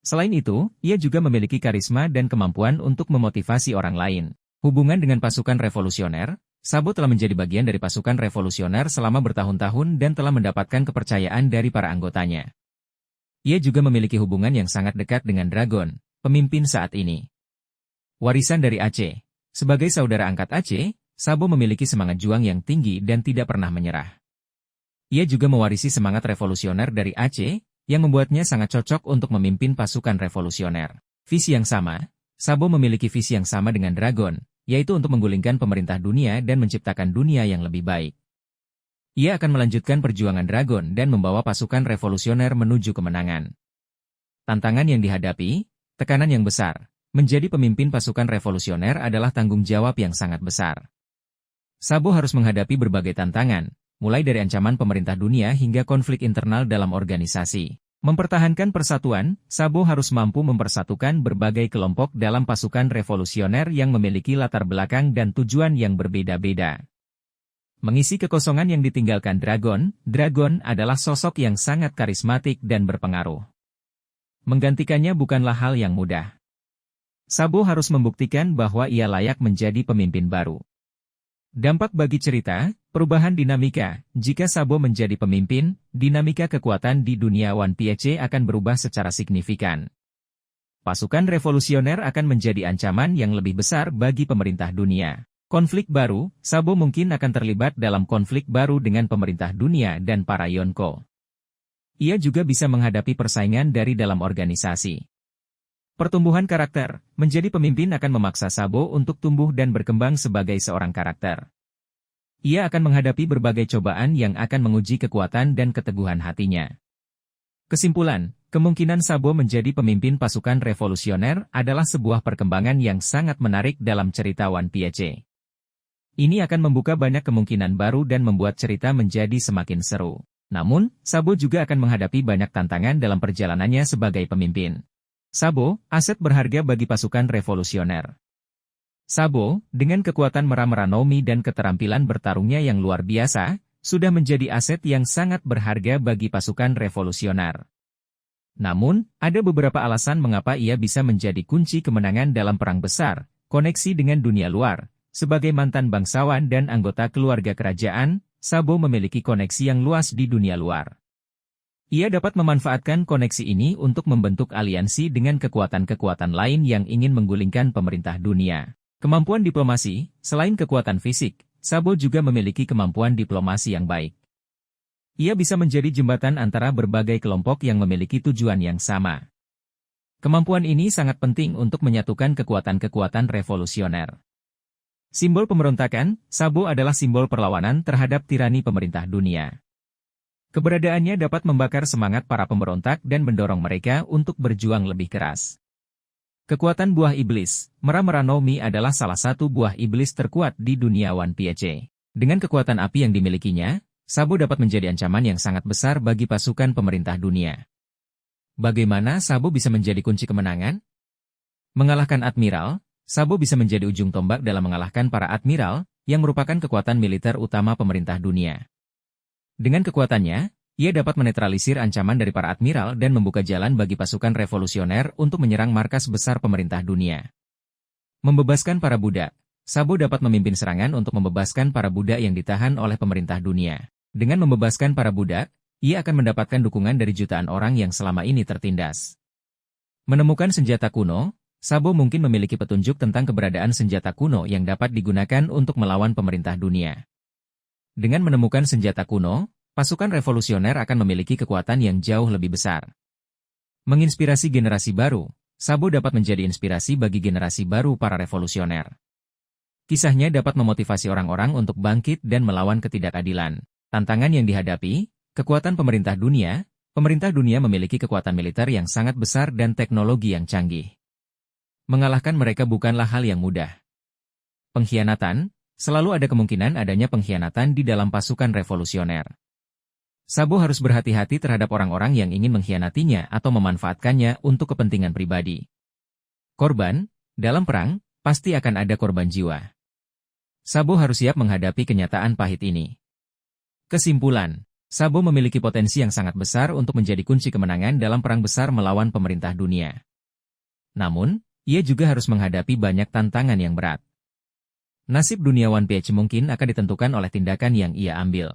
Selain itu, ia juga memiliki karisma dan kemampuan untuk memotivasi orang lain. Hubungan dengan pasukan revolusioner, Sabo telah menjadi bagian dari pasukan revolusioner selama bertahun-tahun dan telah mendapatkan kepercayaan dari para anggotanya. Ia juga memiliki hubungan yang sangat dekat dengan Dragon, pemimpin saat ini. Warisan dari Aceh. Sebagai saudara angkat Aceh, Sabo memiliki semangat juang yang tinggi dan tidak pernah menyerah. Ia juga mewarisi semangat revolusioner dari Aceh, yang membuatnya sangat cocok untuk memimpin pasukan revolusioner. Visi yang sama, Sabo memiliki visi yang sama dengan Dragon, yaitu untuk menggulingkan pemerintah dunia dan menciptakan dunia yang lebih baik. Ia akan melanjutkan perjuangan Dragon dan membawa pasukan revolusioner menuju kemenangan. Tantangan yang dihadapi, tekanan yang besar. Menjadi pemimpin pasukan revolusioner adalah tanggung jawab yang sangat besar. Sabo harus menghadapi berbagai tantangan, mulai dari ancaman pemerintah dunia hingga konflik internal dalam organisasi. Mempertahankan persatuan, Sabo harus mampu mempersatukan berbagai kelompok dalam pasukan revolusioner yang memiliki latar belakang dan tujuan yang berbeda-beda. Mengisi kekosongan yang ditinggalkan Dragon, Dragon adalah sosok yang sangat karismatik dan berpengaruh. Menggantikannya bukanlah hal yang mudah. Sabo harus membuktikan bahwa ia layak menjadi pemimpin baru. Dampak bagi cerita, perubahan dinamika. Jika Sabo menjadi pemimpin, dinamika kekuatan di dunia One Piece akan berubah secara signifikan. Pasukan revolusioner akan menjadi ancaman yang lebih besar bagi pemerintah dunia. Konflik baru, Sabo mungkin akan terlibat dalam konflik baru dengan pemerintah dunia dan para Yonko. Ia juga bisa menghadapi persaingan dari dalam organisasi. Pertumbuhan karakter, menjadi pemimpin akan memaksa Sabo untuk tumbuh dan berkembang sebagai seorang karakter. Ia akan menghadapi berbagai cobaan yang akan menguji kekuatan dan keteguhan hatinya. Kesimpulan, kemungkinan Sabo menjadi pemimpin pasukan revolusioner adalah sebuah perkembangan yang sangat menarik dalam cerita One Piece. Ini akan membuka banyak kemungkinan baru dan membuat cerita menjadi semakin seru. Namun, Sabo juga akan menghadapi banyak tantangan dalam perjalanannya sebagai pemimpin. Sabo, aset berharga bagi pasukan revolusioner. Sabo, dengan kekuatan Mera-Mera no Mi dan keterampilan bertarungnya yang luar biasa, sudah menjadi aset yang sangat berharga bagi pasukan revolusioner. Namun, ada beberapa alasan mengapa ia bisa menjadi kunci kemenangan dalam perang besar, koneksi dengan dunia luar. Sebagai mantan bangsawan dan anggota keluarga kerajaan, Sabo memiliki koneksi yang luas di dunia luar. Ia dapat memanfaatkan koneksi ini untuk membentuk aliansi dengan kekuatan-kekuatan lain yang ingin menggulingkan pemerintah dunia. Kemampuan diplomasi, selain kekuatan fisik, Sabo juga memiliki kemampuan diplomasi yang baik. Ia bisa menjadi jembatan antara berbagai kelompok yang memiliki tujuan yang sama. Kemampuan ini sangat penting untuk menyatukan kekuatan-kekuatan revolusioner. Simbol pemberontakan, Sabo adalah simbol perlawanan terhadap tirani pemerintah dunia. Keberadaannya dapat membakar semangat para pemberontak dan mendorong mereka untuk berjuang lebih keras. Kekuatan buah iblis, Mera-Mera no Mi adalah salah satu buah iblis terkuat di dunia One Piece. Dengan kekuatan api yang dimilikinya, Sabo dapat menjadi ancaman yang sangat besar bagi pasukan pemerintah dunia. Bagaimana Sabo bisa menjadi kunci kemenangan? Mengalahkan Admiral, Sabo bisa menjadi ujung tombak dalam mengalahkan para Admiral, yang merupakan kekuatan militer utama pemerintah dunia. Dengan kekuatannya, ia dapat menetralisir ancaman dari para admiral dan membuka jalan bagi pasukan revolusioner untuk menyerang markas besar pemerintah dunia. Membebaskan para budak, Sabo dapat memimpin serangan untuk membebaskan para budak yang ditahan oleh pemerintah dunia. Dengan membebaskan para budak, ia akan mendapatkan dukungan dari jutaan orang yang selama ini tertindas. Menemukan senjata kuno, Sabo mungkin memiliki petunjuk tentang keberadaan senjata kuno yang dapat digunakan untuk melawan pemerintah dunia. Dengan menemukan senjata kuno, pasukan revolusioner akan memiliki kekuatan yang jauh lebih besar. Menginspirasi generasi baru, Sabo dapat menjadi inspirasi bagi generasi baru para revolusioner. Kisahnya dapat memotivasi orang-orang untuk bangkit dan melawan ketidakadilan. Tantangan yang dihadapi, kekuatan pemerintah dunia memiliki kekuatan militer yang sangat besar dan teknologi yang canggih. Mengalahkan mereka bukanlah hal yang mudah. Pengkhianatan, selalu ada kemungkinan adanya pengkhianatan di dalam pasukan revolusioner. Sabo harus berhati-hati terhadap orang-orang yang ingin mengkhianatinya atau memanfaatkannya untuk kepentingan pribadi. Korban, dalam perang, pasti akan ada korban jiwa. Sabo harus siap menghadapi kenyataan pahit ini. Kesimpulan, Sabo memiliki potensi yang sangat besar untuk menjadi kunci kemenangan dalam perang besar melawan pemerintah dunia. Namun, ia juga harus menghadapi banyak tantangan yang berat. Nasib dunia One Piece mungkin akan ditentukan oleh tindakan yang ia ambil.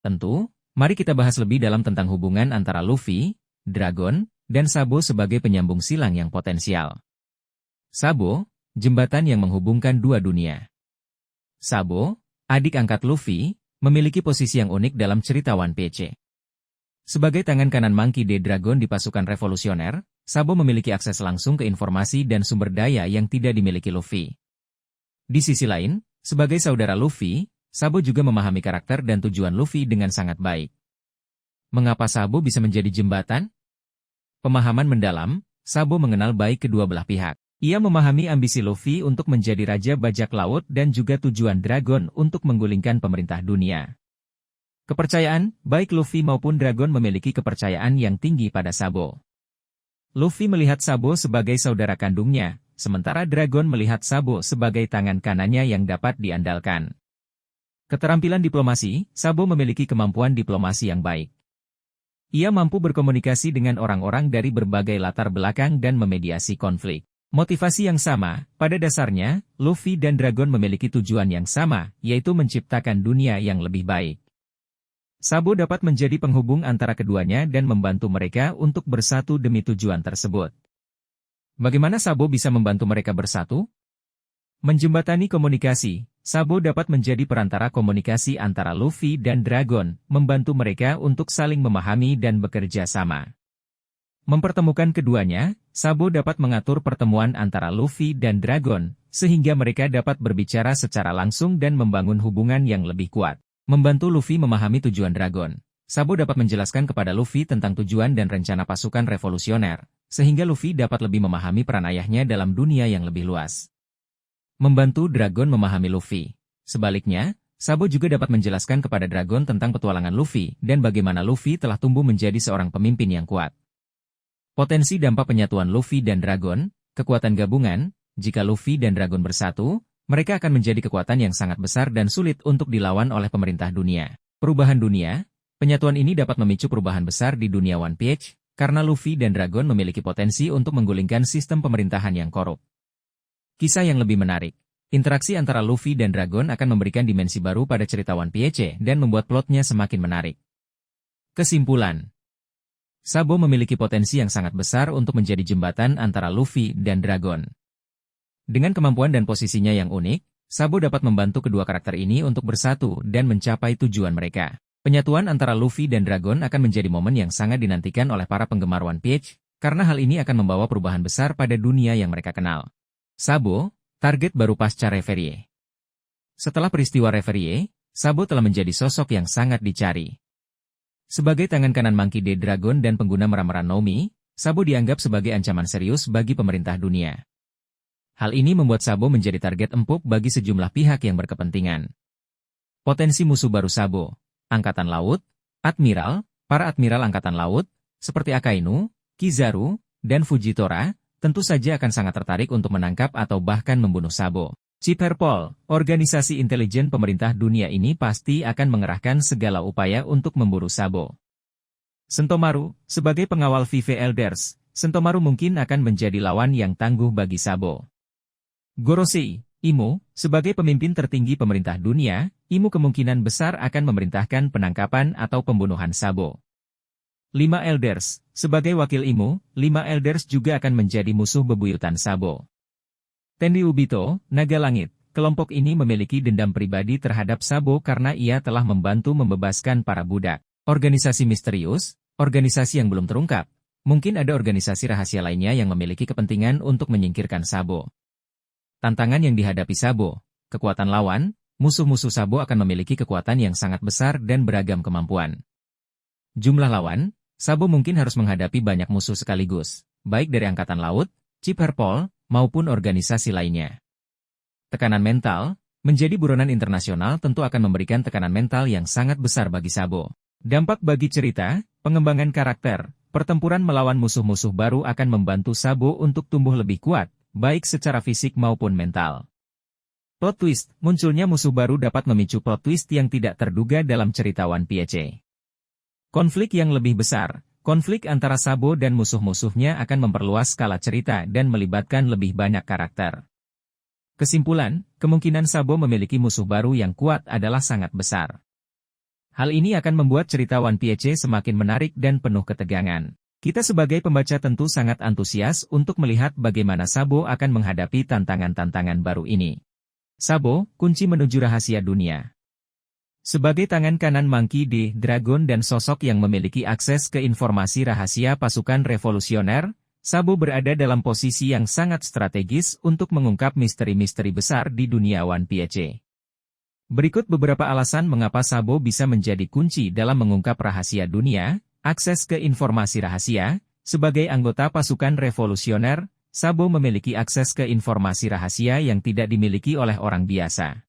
Tentu, mari kita bahas lebih dalam tentang hubungan antara Luffy, Dragon, dan Sabo sebagai penyambung silang yang potensial. Sabo, jembatan yang menghubungkan dua dunia. Sabo, adik angkat Luffy, memiliki posisi yang unik dalam cerita One Piece. Sebagai tangan kanan Monkey D. Dragon di pasukan revolusioner, Sabo memiliki akses langsung ke informasi dan sumber daya yang tidak dimiliki Luffy. Di sisi lain, sebagai saudara Luffy, Sabo juga memahami karakter dan tujuan Luffy dengan sangat baik. Mengapa Sabo bisa menjadi jembatan? Pemahaman mendalam, Sabo mengenal baik kedua belah pihak. Ia memahami ambisi Luffy untuk menjadi Raja Bajak Laut dan juga tujuan Dragon untuk menggulingkan pemerintah dunia. Kepercayaan, baik Luffy maupun Dragon memiliki kepercayaan yang tinggi pada Sabo. Luffy melihat Sabo sebagai saudara kandungnya, sementara Dragon melihat Sabo sebagai tangan kanannya yang dapat diandalkan. Keterampilan diplomasi, Sabo memiliki kemampuan diplomasi yang baik. Ia mampu berkomunikasi dengan orang-orang dari berbagai latar belakang dan memediasi konflik. Motivasi yang sama, pada dasarnya, Luffy dan Dragon memiliki tujuan yang sama, yaitu menciptakan dunia yang lebih baik. Sabo dapat menjadi penghubung antara keduanya dan membantu mereka untuk bersatu demi tujuan tersebut. Bagaimana Sabo bisa membantu mereka bersatu? Menjembatani komunikasi, Sabo dapat menjadi perantara komunikasi antara Luffy dan Dragon, membantu mereka untuk saling memahami dan bekerja sama. Mempertemukan keduanya, Sabo dapat mengatur pertemuan antara Luffy dan Dragon, sehingga mereka dapat berbicara secara langsung dan membangun hubungan yang lebih kuat. Membantu Luffy memahami tujuan Dragon, Sabo dapat menjelaskan kepada Luffy tentang tujuan dan rencana pasukan revolusioner, sehingga Luffy dapat lebih memahami peran ayahnya dalam dunia yang lebih luas. Membantu Dragon memahami Luffy. Sebaliknya, Sabo juga dapat menjelaskan kepada Dragon tentang petualangan Luffy dan bagaimana Luffy telah tumbuh menjadi seorang pemimpin yang kuat. Potensi dampak penyatuan Luffy dan Dragon, kekuatan gabungan, jika Luffy dan Dragon bersatu, mereka akan menjadi kekuatan yang sangat besar dan sulit untuk dilawan oleh pemerintah dunia. Perubahan dunia, penyatuan ini dapat memicu perubahan besar di dunia One Piece, karena Luffy dan Dragon memiliki potensi untuk menggulingkan sistem pemerintahan yang korup. Kisah yang lebih menarik, interaksi antara Luffy dan Dragon akan memberikan dimensi baru pada cerita One Piece dan membuat plotnya semakin menarik. Kesimpulan, Sabo memiliki potensi yang sangat besar untuk menjadi jembatan antara Luffy dan Dragon. Dengan kemampuan dan posisinya yang unik, Sabo dapat membantu kedua karakter ini untuk bersatu dan mencapai tujuan mereka. Penyatuan antara Luffy dan Dragon akan menjadi momen yang sangat dinantikan oleh para penggemar One Piece, karena hal ini akan membawa perubahan besar pada dunia yang mereka kenal. Sabo, target baru pasca Reverie. Setelah peristiwa Reverie, Sabo telah menjadi sosok yang sangat dicari. Sebagai tangan kanan Monkey D. Dragon dan pengguna meram-meram Nomi, Sabo dianggap sebagai ancaman serius bagi pemerintah dunia. Hal ini membuat Sabo menjadi target empuk bagi sejumlah pihak yang berkepentingan. Potensi musuh baru Sabo, Angkatan Laut, Admiral, para Admiral Angkatan Laut, seperti Akainu, Kizaru, dan Fujitora, tentu saja akan sangat tertarik untuk menangkap atau bahkan membunuh Sabo. Ciperpol, organisasi intelijen pemerintah dunia ini pasti akan mengerahkan segala upaya untuk memburu Sabo. Sentomaru, sebagai pengawal Vive Elders, Sentomaru mungkin akan menjadi lawan yang tangguh bagi Sabo. Gorosei, Imo, sebagai pemimpin tertinggi pemerintah dunia, Imo kemungkinan besar akan memerintahkan penangkapan atau pembunuhan Sabo. 5 Elders, sebagai wakil Imo, 5 Elders juga akan menjadi musuh bebuyutan Sabo. Tenryubito, Naga Langit, kelompok ini memiliki dendam pribadi terhadap Sabo karena ia telah membantu membebaskan para budak. Organisasi misterius, organisasi yang belum terungkap, mungkin ada organisasi rahasia lainnya yang memiliki kepentingan untuk menyingkirkan Sabo. Tantangan yang dihadapi Sabo, kekuatan lawan, musuh-musuh Sabo akan memiliki kekuatan yang sangat besar dan beragam kemampuan. Jumlah lawan, Sabo mungkin harus menghadapi banyak musuh sekaligus, baik dari Angkatan Laut, Ciperpol, maupun organisasi lainnya. Tekanan mental, menjadi buronan internasional tentu akan memberikan tekanan mental yang sangat besar bagi Sabo. Dampak bagi cerita, pengembangan karakter, pertempuran melawan musuh-musuh baru akan membantu Sabo untuk tumbuh lebih kuat, baik secara fisik maupun mental. Plot twist, munculnya musuh baru dapat memicu plot twist yang tidak terduga dalam cerita One Piece. Konflik yang lebih besar, konflik antara Sabo dan musuh-musuhnya akan memperluas skala cerita dan melibatkan lebih banyak karakter. Kesimpulan, kemungkinan Sabo memiliki musuh baru yang kuat adalah sangat besar. Hal ini akan membuat cerita One Piece semakin menarik dan penuh ketegangan. Kita sebagai pembaca tentu sangat antusias untuk melihat bagaimana Sabo akan menghadapi tantangan-tantangan baru ini. Sabo, kunci menuju rahasia dunia. Sebagai tangan kanan Monkey D. Dragon dan sosok yang memiliki akses ke informasi rahasia pasukan revolusioner, Sabo berada dalam posisi yang sangat strategis untuk mengungkap misteri-misteri besar di dunia One Piece. Berikut beberapa alasan mengapa Sabo bisa menjadi kunci dalam mengungkap rahasia dunia. Akses ke informasi rahasia. Sebagai anggota pasukan revolusioner, Sabo memiliki akses ke informasi rahasia yang tidak dimiliki oleh orang biasa.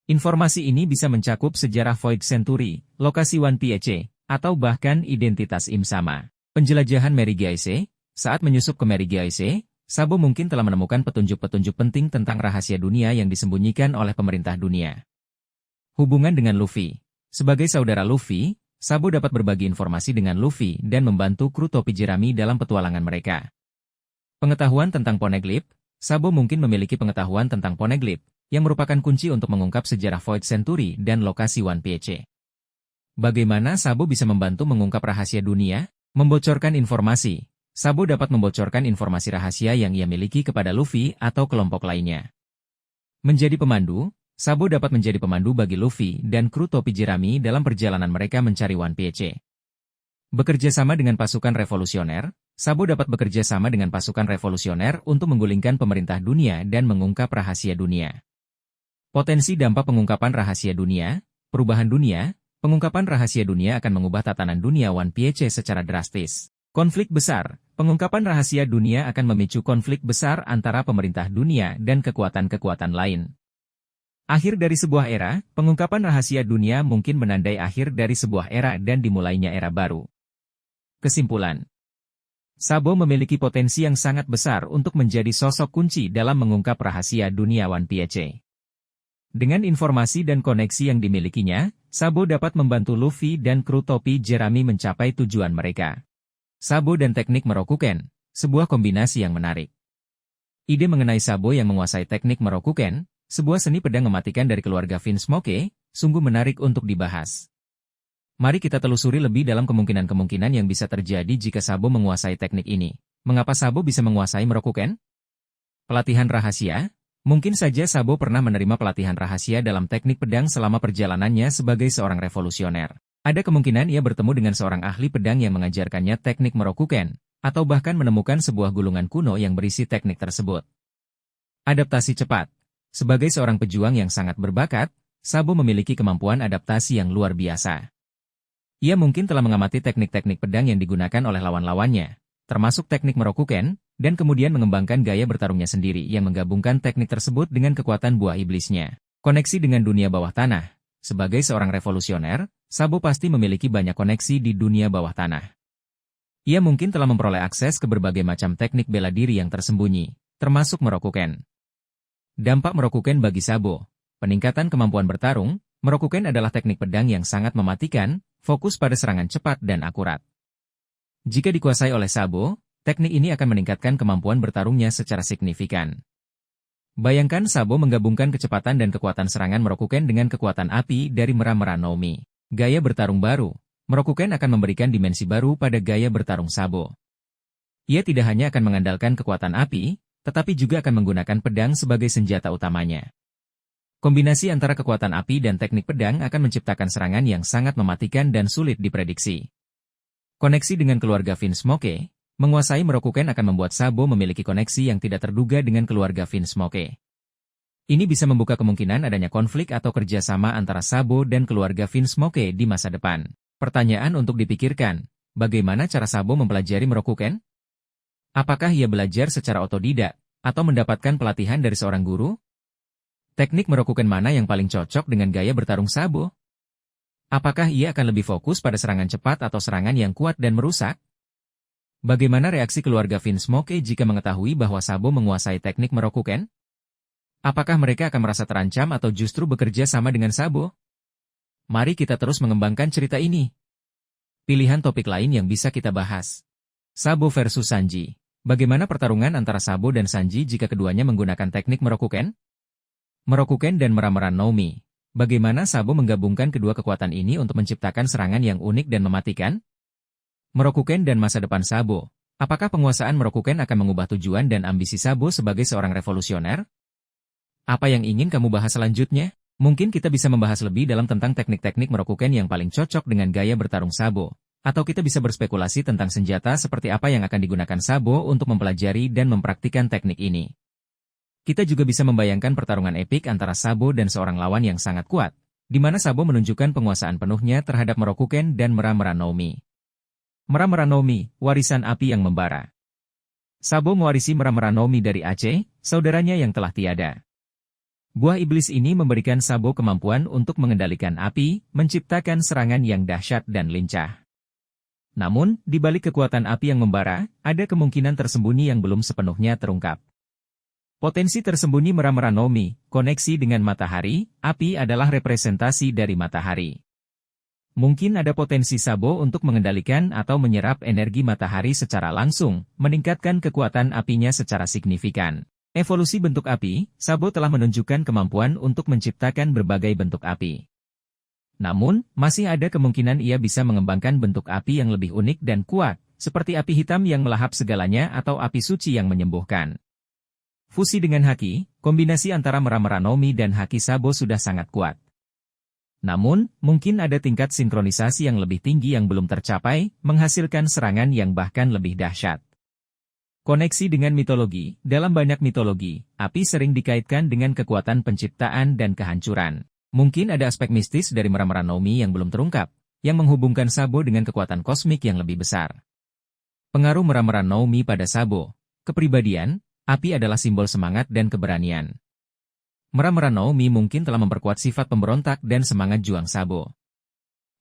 Informasi ini bisa mencakup sejarah Void Century, lokasi One Piece, atau bahkan identitas Im Sama. Penjelajahan Mary Geise. Saat menyusup ke Mary Geise, Sabo mungkin telah menemukan petunjuk-petunjuk penting tentang rahasia dunia yang disembunyikan oleh pemerintah dunia. Hubungan dengan Luffy. Sebagai saudara Luffy, Sabo dapat berbagi informasi dengan Luffy dan membantu kru topi jerami dalam petualangan mereka. Pengetahuan tentang Poneglyph. Sabo mungkin memiliki pengetahuan tentang Poneglyph, yang merupakan kunci untuk mengungkap sejarah Void Century dan lokasi One Piece. Bagaimana Sabo bisa membantu mengungkap rahasia dunia? Membocorkan informasi. Sabo dapat membocorkan informasi rahasia yang ia miliki kepada Luffy atau kelompok lainnya. Menjadi pemandu. Sabo dapat menjadi pemandu bagi Luffy dan kru topi jerami dalam perjalanan mereka mencari One Piece. Bekerja sama dengan pasukan revolusioner, Sabo dapat bekerja sama dengan pasukan revolusioner untuk menggulingkan pemerintah dunia dan mengungkap rahasia dunia. Potensi dampak pengungkapan rahasia dunia, perubahan dunia, pengungkapan rahasia dunia akan mengubah tatanan dunia One Piece secara drastis. Konflik besar, pengungkapan rahasia dunia akan memicu konflik besar antara pemerintah dunia dan kekuatan-kekuatan lain. Akhir dari sebuah era, pengungkapan rahasia dunia mungkin menandai akhir dari sebuah era dan dimulainya era baru. Kesimpulan. Sabo memiliki potensi yang sangat besar untuk menjadi sosok kunci dalam mengungkap rahasia dunia One Piece. Dengan informasi dan koneksi yang dimilikinya, Sabo dapat membantu Luffy dan kru topi jerami mencapai tujuan mereka. Sabo dan teknik Merokuken, sebuah kombinasi yang menarik. Ide mengenai Sabo yang menguasai teknik Merokuken, sebuah seni pedang mematikan dari keluarga Vinsmoke, sungguh menarik untuk dibahas. Mari kita telusuri lebih dalam kemungkinan-kemungkinan yang bisa terjadi jika Sabo menguasai teknik ini. Mengapa Sabo bisa menguasai Merokuken? Pelatihan rahasia. Mungkin saja Sabo pernah menerima pelatihan rahasia dalam teknik pedang selama perjalanannya sebagai seorang revolusioner. Ada kemungkinan ia bertemu dengan seorang ahli pedang yang mengajarkannya teknik Merokuken, atau bahkan menemukan sebuah gulungan kuno yang berisi teknik tersebut. Adaptasi cepat. Sebagai seorang pejuang yang sangat berbakat, Sabo memiliki kemampuan adaptasi yang luar biasa. Ia mungkin telah mengamati teknik-teknik pedang yang digunakan oleh lawan-lawannya, termasuk teknik Merokuken, dan kemudian mengembangkan gaya bertarungnya sendiri yang menggabungkan teknik tersebut dengan kekuatan buah iblisnya. Koneksi dengan dunia bawah tanah. Sebagai seorang revolusioner, Sabo pasti memiliki banyak koneksi di dunia bawah tanah. Ia mungkin telah memperoleh akses ke berbagai macam teknik bela diri yang tersembunyi, termasuk Merokuken. Dampak Merokuken bagi Sabo. Peningkatan kemampuan bertarung. Merokuken adalah teknik pedang yang sangat mematikan, fokus pada serangan cepat dan akurat. Jika dikuasai oleh Sabo, teknik ini akan meningkatkan kemampuan bertarungnya secara signifikan. Bayangkan Sabo menggabungkan kecepatan dan kekuatan serangan Merokuken dengan kekuatan api dari Mera-Mera no Mi. Gaya bertarung baru. Merokuken akan memberikan dimensi baru pada gaya bertarung Sabo. Ia tidak hanya akan mengandalkan kekuatan api, tetapi juga akan menggunakan pedang sebagai senjata utamanya. Kombinasi antara kekuatan api dan teknik pedang akan menciptakan serangan yang sangat mematikan dan sulit diprediksi. Koneksi dengan keluarga Vinsmoke. Menguasai Merokuken akan membuat Sabo memiliki koneksi yang tidak terduga dengan keluarga Vinsmoke. Ini bisa membuka kemungkinan adanya konflik atau kerjasama antara Sabo dan keluarga Vinsmoke di masa depan. Pertanyaan untuk dipikirkan, bagaimana cara Sabo mempelajari Merokuken? Apakah ia belajar secara otodidak, atau mendapatkan pelatihan dari seorang guru? Teknik Merokuken mana yang paling cocok dengan gaya bertarung Sabo? Apakah ia akan lebih fokus pada serangan cepat atau serangan yang kuat dan merusak? Bagaimana reaksi keluarga Vinsmoke jika mengetahui bahwa Sabo menguasai teknik Merokuken? Apakah mereka akan merasa terancam atau justru bekerja sama dengan Sabo? Mari kita terus mengembangkan cerita ini. Pilihan topik lain yang bisa kita bahas. Sabo versus Sanji. Bagaimana pertarungan antara Sabo dan Sanji jika keduanya menggunakan teknik Merokuken? Merokuken dan Merameran no Mi. Bagaimana Sabo menggabungkan kedua kekuatan ini untuk menciptakan serangan yang unik dan mematikan? Merokuken dan masa depan Sabo. Apakah penguasaan Merokuken akan mengubah tujuan dan ambisi Sabo sebagai seorang revolusioner? Apa yang ingin kamu bahas selanjutnya? Mungkin kita bisa membahas lebih dalam tentang teknik-teknik Merokuken yang paling cocok dengan gaya bertarung Sabo. Atau kita bisa berspekulasi tentang senjata seperti apa yang akan digunakan Sabo untuk mempelajari dan mempraktikkan teknik ini. Kita juga bisa membayangkan pertarungan epik antara Sabo dan seorang lawan yang sangat kuat, di mana Sabo menunjukkan penguasaan penuhnya terhadap Merokuken dan Merameran no Mi. Merameran no Mi, warisan api yang membara. Sabo mewarisi Merameran no Mi dari Aceh, saudaranya yang telah tiada. Buah iblis ini memberikan Sabo kemampuan untuk mengendalikan api, menciptakan serangan yang dahsyat dan lincah. Namun, di balik kekuatan api yang membara, ada kemungkinan tersembunyi yang belum sepenuhnya terungkap. Potensi tersembunyi Merameran no Mi, koneksi dengan matahari, api adalah representasi dari matahari. Mungkin ada potensi Sabo untuk mengendalikan atau menyerap energi matahari secara langsung, meningkatkan kekuatan apinya secara signifikan. Evolusi bentuk api, Sabo telah menunjukkan kemampuan untuk menciptakan berbagai bentuk api. Namun, masih ada kemungkinan ia bisa mengembangkan bentuk api yang lebih unik dan kuat, seperti api hitam yang melahap segalanya atau api suci yang menyembuhkan. Fusi dengan haki, kombinasi antara Merameran no Mi dan haki Sabo sudah sangat kuat. Namun, mungkin ada tingkat sinkronisasi yang lebih tinggi yang belum tercapai, menghasilkan serangan yang bahkan lebih dahsyat. Koneksi dengan mitologi. Dalam banyak mitologi, api sering dikaitkan dengan kekuatan penciptaan dan kehancuran. Mungkin ada aspek mistis dari Merameran no Mi yang belum terungkap, yang menghubungkan Sabo dengan kekuatan kosmik yang lebih besar. Pengaruh Merameran no Mi pada Sabo. Kepribadian, api adalah simbol semangat dan keberanian. Merameran no Mi mungkin telah memperkuat sifat pemberontak dan semangat juang Sabo.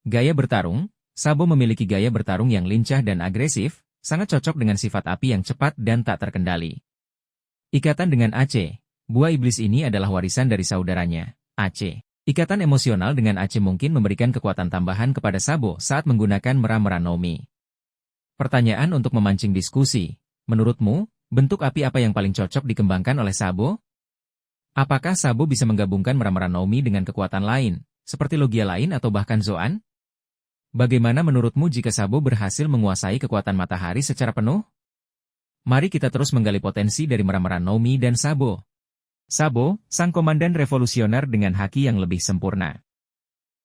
Gaya bertarung, Sabo memiliki gaya bertarung yang lincah dan agresif, sangat cocok dengan sifat api yang cepat dan tak terkendali. Ikatan dengan Aceh, buah iblis ini adalah warisan dari saudaranya, Aceh. Ikatan emosional dengan Aceh mungkin memberikan kekuatan tambahan kepada Sabo saat menggunakan Merameran no Mi. Pertanyaan untuk memancing diskusi, menurutmu, bentuk api apa yang paling cocok dikembangkan oleh Sabo? Apakah Sabo bisa menggabungkan Merameran no Mi dengan kekuatan lain, seperti logia lain atau bahkan Zoan? Bagaimana menurutmu jika Sabo berhasil menguasai kekuatan matahari secara penuh? Mari kita terus menggali potensi dari Merameran no Mi dan Sabo. Sabo, sang komandan revolusioner dengan haki yang lebih sempurna.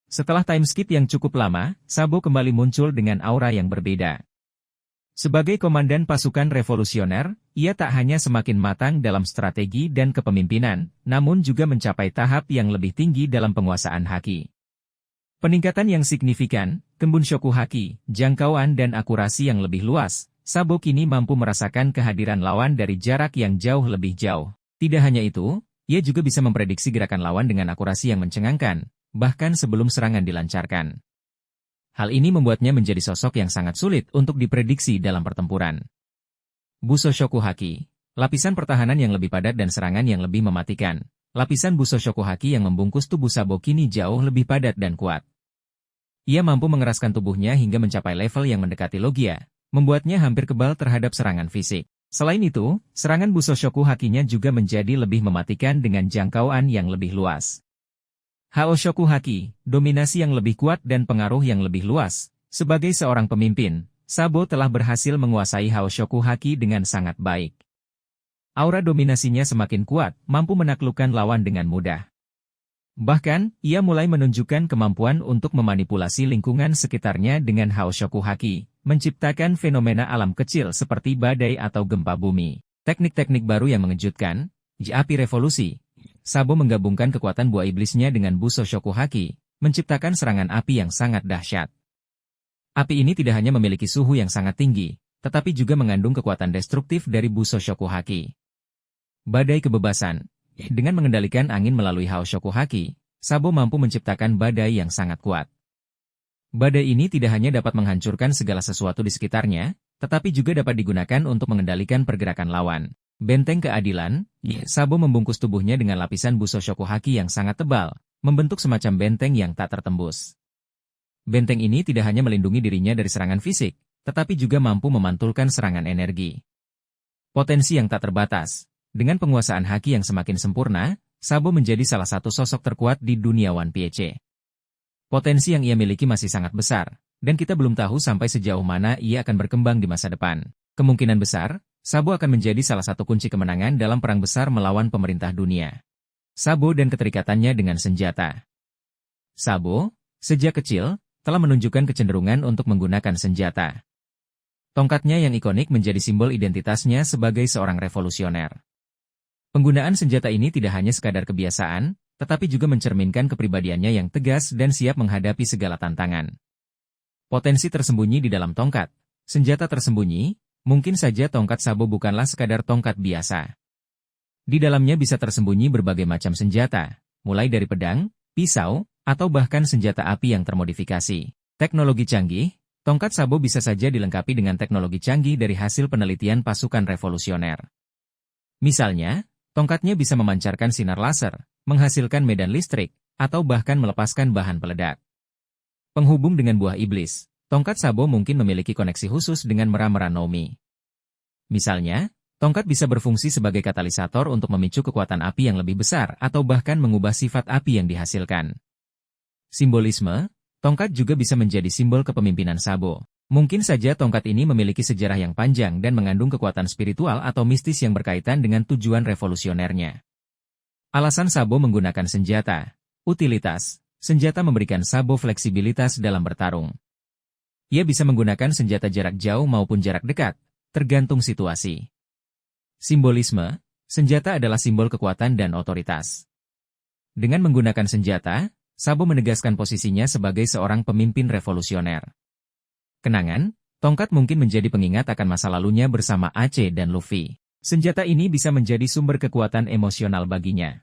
Setelah time skip yang cukup lama, Sabo kembali muncul dengan aura yang berbeda. Sebagai komandan pasukan revolusioner, ia tak hanya semakin matang dalam strategi dan kepemimpinan, namun juga mencapai tahap yang lebih tinggi dalam penguasaan haki. Peningkatan yang signifikan, Kenbunshoku haki, jangkauan dan akurasi yang lebih luas, Sabo kini mampu merasakan kehadiran lawan dari jarak yang jauh lebih jauh. Tidak hanya itu, ia juga bisa memprediksi gerakan lawan dengan akurasi yang mencengangkan, bahkan sebelum serangan dilancarkan. Hal ini membuatnya menjadi sosok yang sangat sulit untuk diprediksi dalam pertempuran. Busoshoku haki, lapisan pertahanan yang lebih padat dan serangan yang lebih mematikan. Lapisan Busoshoku haki yang membungkus tubuh Sabo kini jauh lebih padat dan kuat. Ia mampu mengeraskan tubuhnya hingga mencapai level yang mendekati logia, membuatnya hampir kebal terhadap serangan fisik. Selain itu, serangan Busoshoku hakinya juga menjadi lebih mematikan dengan jangkauan yang lebih luas. Haoshoku haki, dominasi yang lebih kuat dan pengaruh yang lebih luas. Sebagai seorang pemimpin, Sabo telah berhasil menguasai Haoshoku haki dengan sangat baik. Aura dominasinya semakin kuat, mampu menaklukkan lawan dengan mudah. Bahkan, ia mulai menunjukkan kemampuan untuk memanipulasi lingkungan sekitarnya dengan Haoshoku haki, menciptakan fenomena alam kecil seperti badai atau gempa bumi. Teknik-teknik baru yang mengejutkan, api revolusi. Sabo menggabungkan kekuatan buah iblisnya dengan Busoshoku haki, menciptakan serangan api yang sangat dahsyat. Api ini tidak hanya memiliki suhu yang sangat tinggi, tetapi juga mengandung kekuatan destruktif dari Busoshoku haki. Badai kebebasan. Dengan mengendalikan angin melalui Haoshoku haki, Sabo mampu menciptakan badai yang sangat kuat. Badai ini tidak hanya dapat menghancurkan segala sesuatu di sekitarnya, tetapi juga dapat digunakan untuk mengendalikan pergerakan lawan. Benteng keadilan, Sabo membungkus tubuhnya dengan lapisan buso Shokuhaki yang sangat tebal, membentuk semacam benteng yang tak tertembus. Benteng ini tidak hanya melindungi dirinya dari serangan fisik, tetapi juga mampu memantulkan serangan energi. Potensi yang tak terbatas. Dengan penguasaan haki yang semakin sempurna, Sabo menjadi salah satu sosok terkuat di dunia One Piece. Potensi yang ia miliki masih sangat besar, dan kita belum tahu sampai sejauh mana ia akan berkembang di masa depan. Kemungkinan besar, Sabo akan menjadi salah satu kunci kemenangan dalam perang besar melawan pemerintah dunia. Sabo dan keterikatannya dengan senjata. Sabo, sejak kecil, telah menunjukkan kecenderungan untuk menggunakan senjata. Tongkatnya yang ikonik menjadi simbol identitasnya sebagai seorang revolusioner. Penggunaan senjata ini tidak hanya sekadar kebiasaan, tetapi juga mencerminkan kepribadiannya yang tegas dan siap menghadapi segala tantangan. Potensi tersembunyi di dalam tongkat. Senjata tersembunyi, mungkin saja tongkat Sabo bukanlah sekadar tongkat biasa. Di dalamnya bisa tersembunyi berbagai macam senjata, mulai dari pedang, pisau, atau bahkan senjata api yang termodifikasi. Teknologi canggih, tongkat Sabo bisa saja dilengkapi dengan teknologi canggih dari hasil penelitian pasukan revolusioner. Misalnya, tongkatnya bisa memancarkan sinar laser, menghasilkan medan listrik, atau bahkan melepaskan bahan peledak. Penghubung dengan buah iblis, tongkat Sabo mungkin memiliki koneksi khusus dengan mera-mera Nomi. Misalnya, tongkat bisa berfungsi sebagai katalisator untuk memicu kekuatan api yang lebih besar atau bahkan mengubah sifat api yang dihasilkan. Simbolisme, tongkat juga bisa menjadi simbol kepemimpinan Sabo. Mungkin saja tongkat ini memiliki sejarah yang panjang dan mengandung kekuatan spiritual atau mistis yang berkaitan dengan tujuan revolusionernya. Alasan Sabo menggunakan senjata. Utilitas. Senjata memberikan Sabo fleksibilitas dalam bertarung. Ia bisa menggunakan senjata jarak jauh maupun jarak dekat, tergantung situasi. Simbolisme. Senjata adalah simbol kekuatan dan otoritas. Dengan menggunakan senjata, Sabo menegaskan posisinya sebagai seorang pemimpin revolusioner. Kenangan, tongkat mungkin menjadi pengingat akan masa lalunya bersama Aceh dan Luffy. Senjata ini bisa menjadi sumber kekuatan emosional baginya.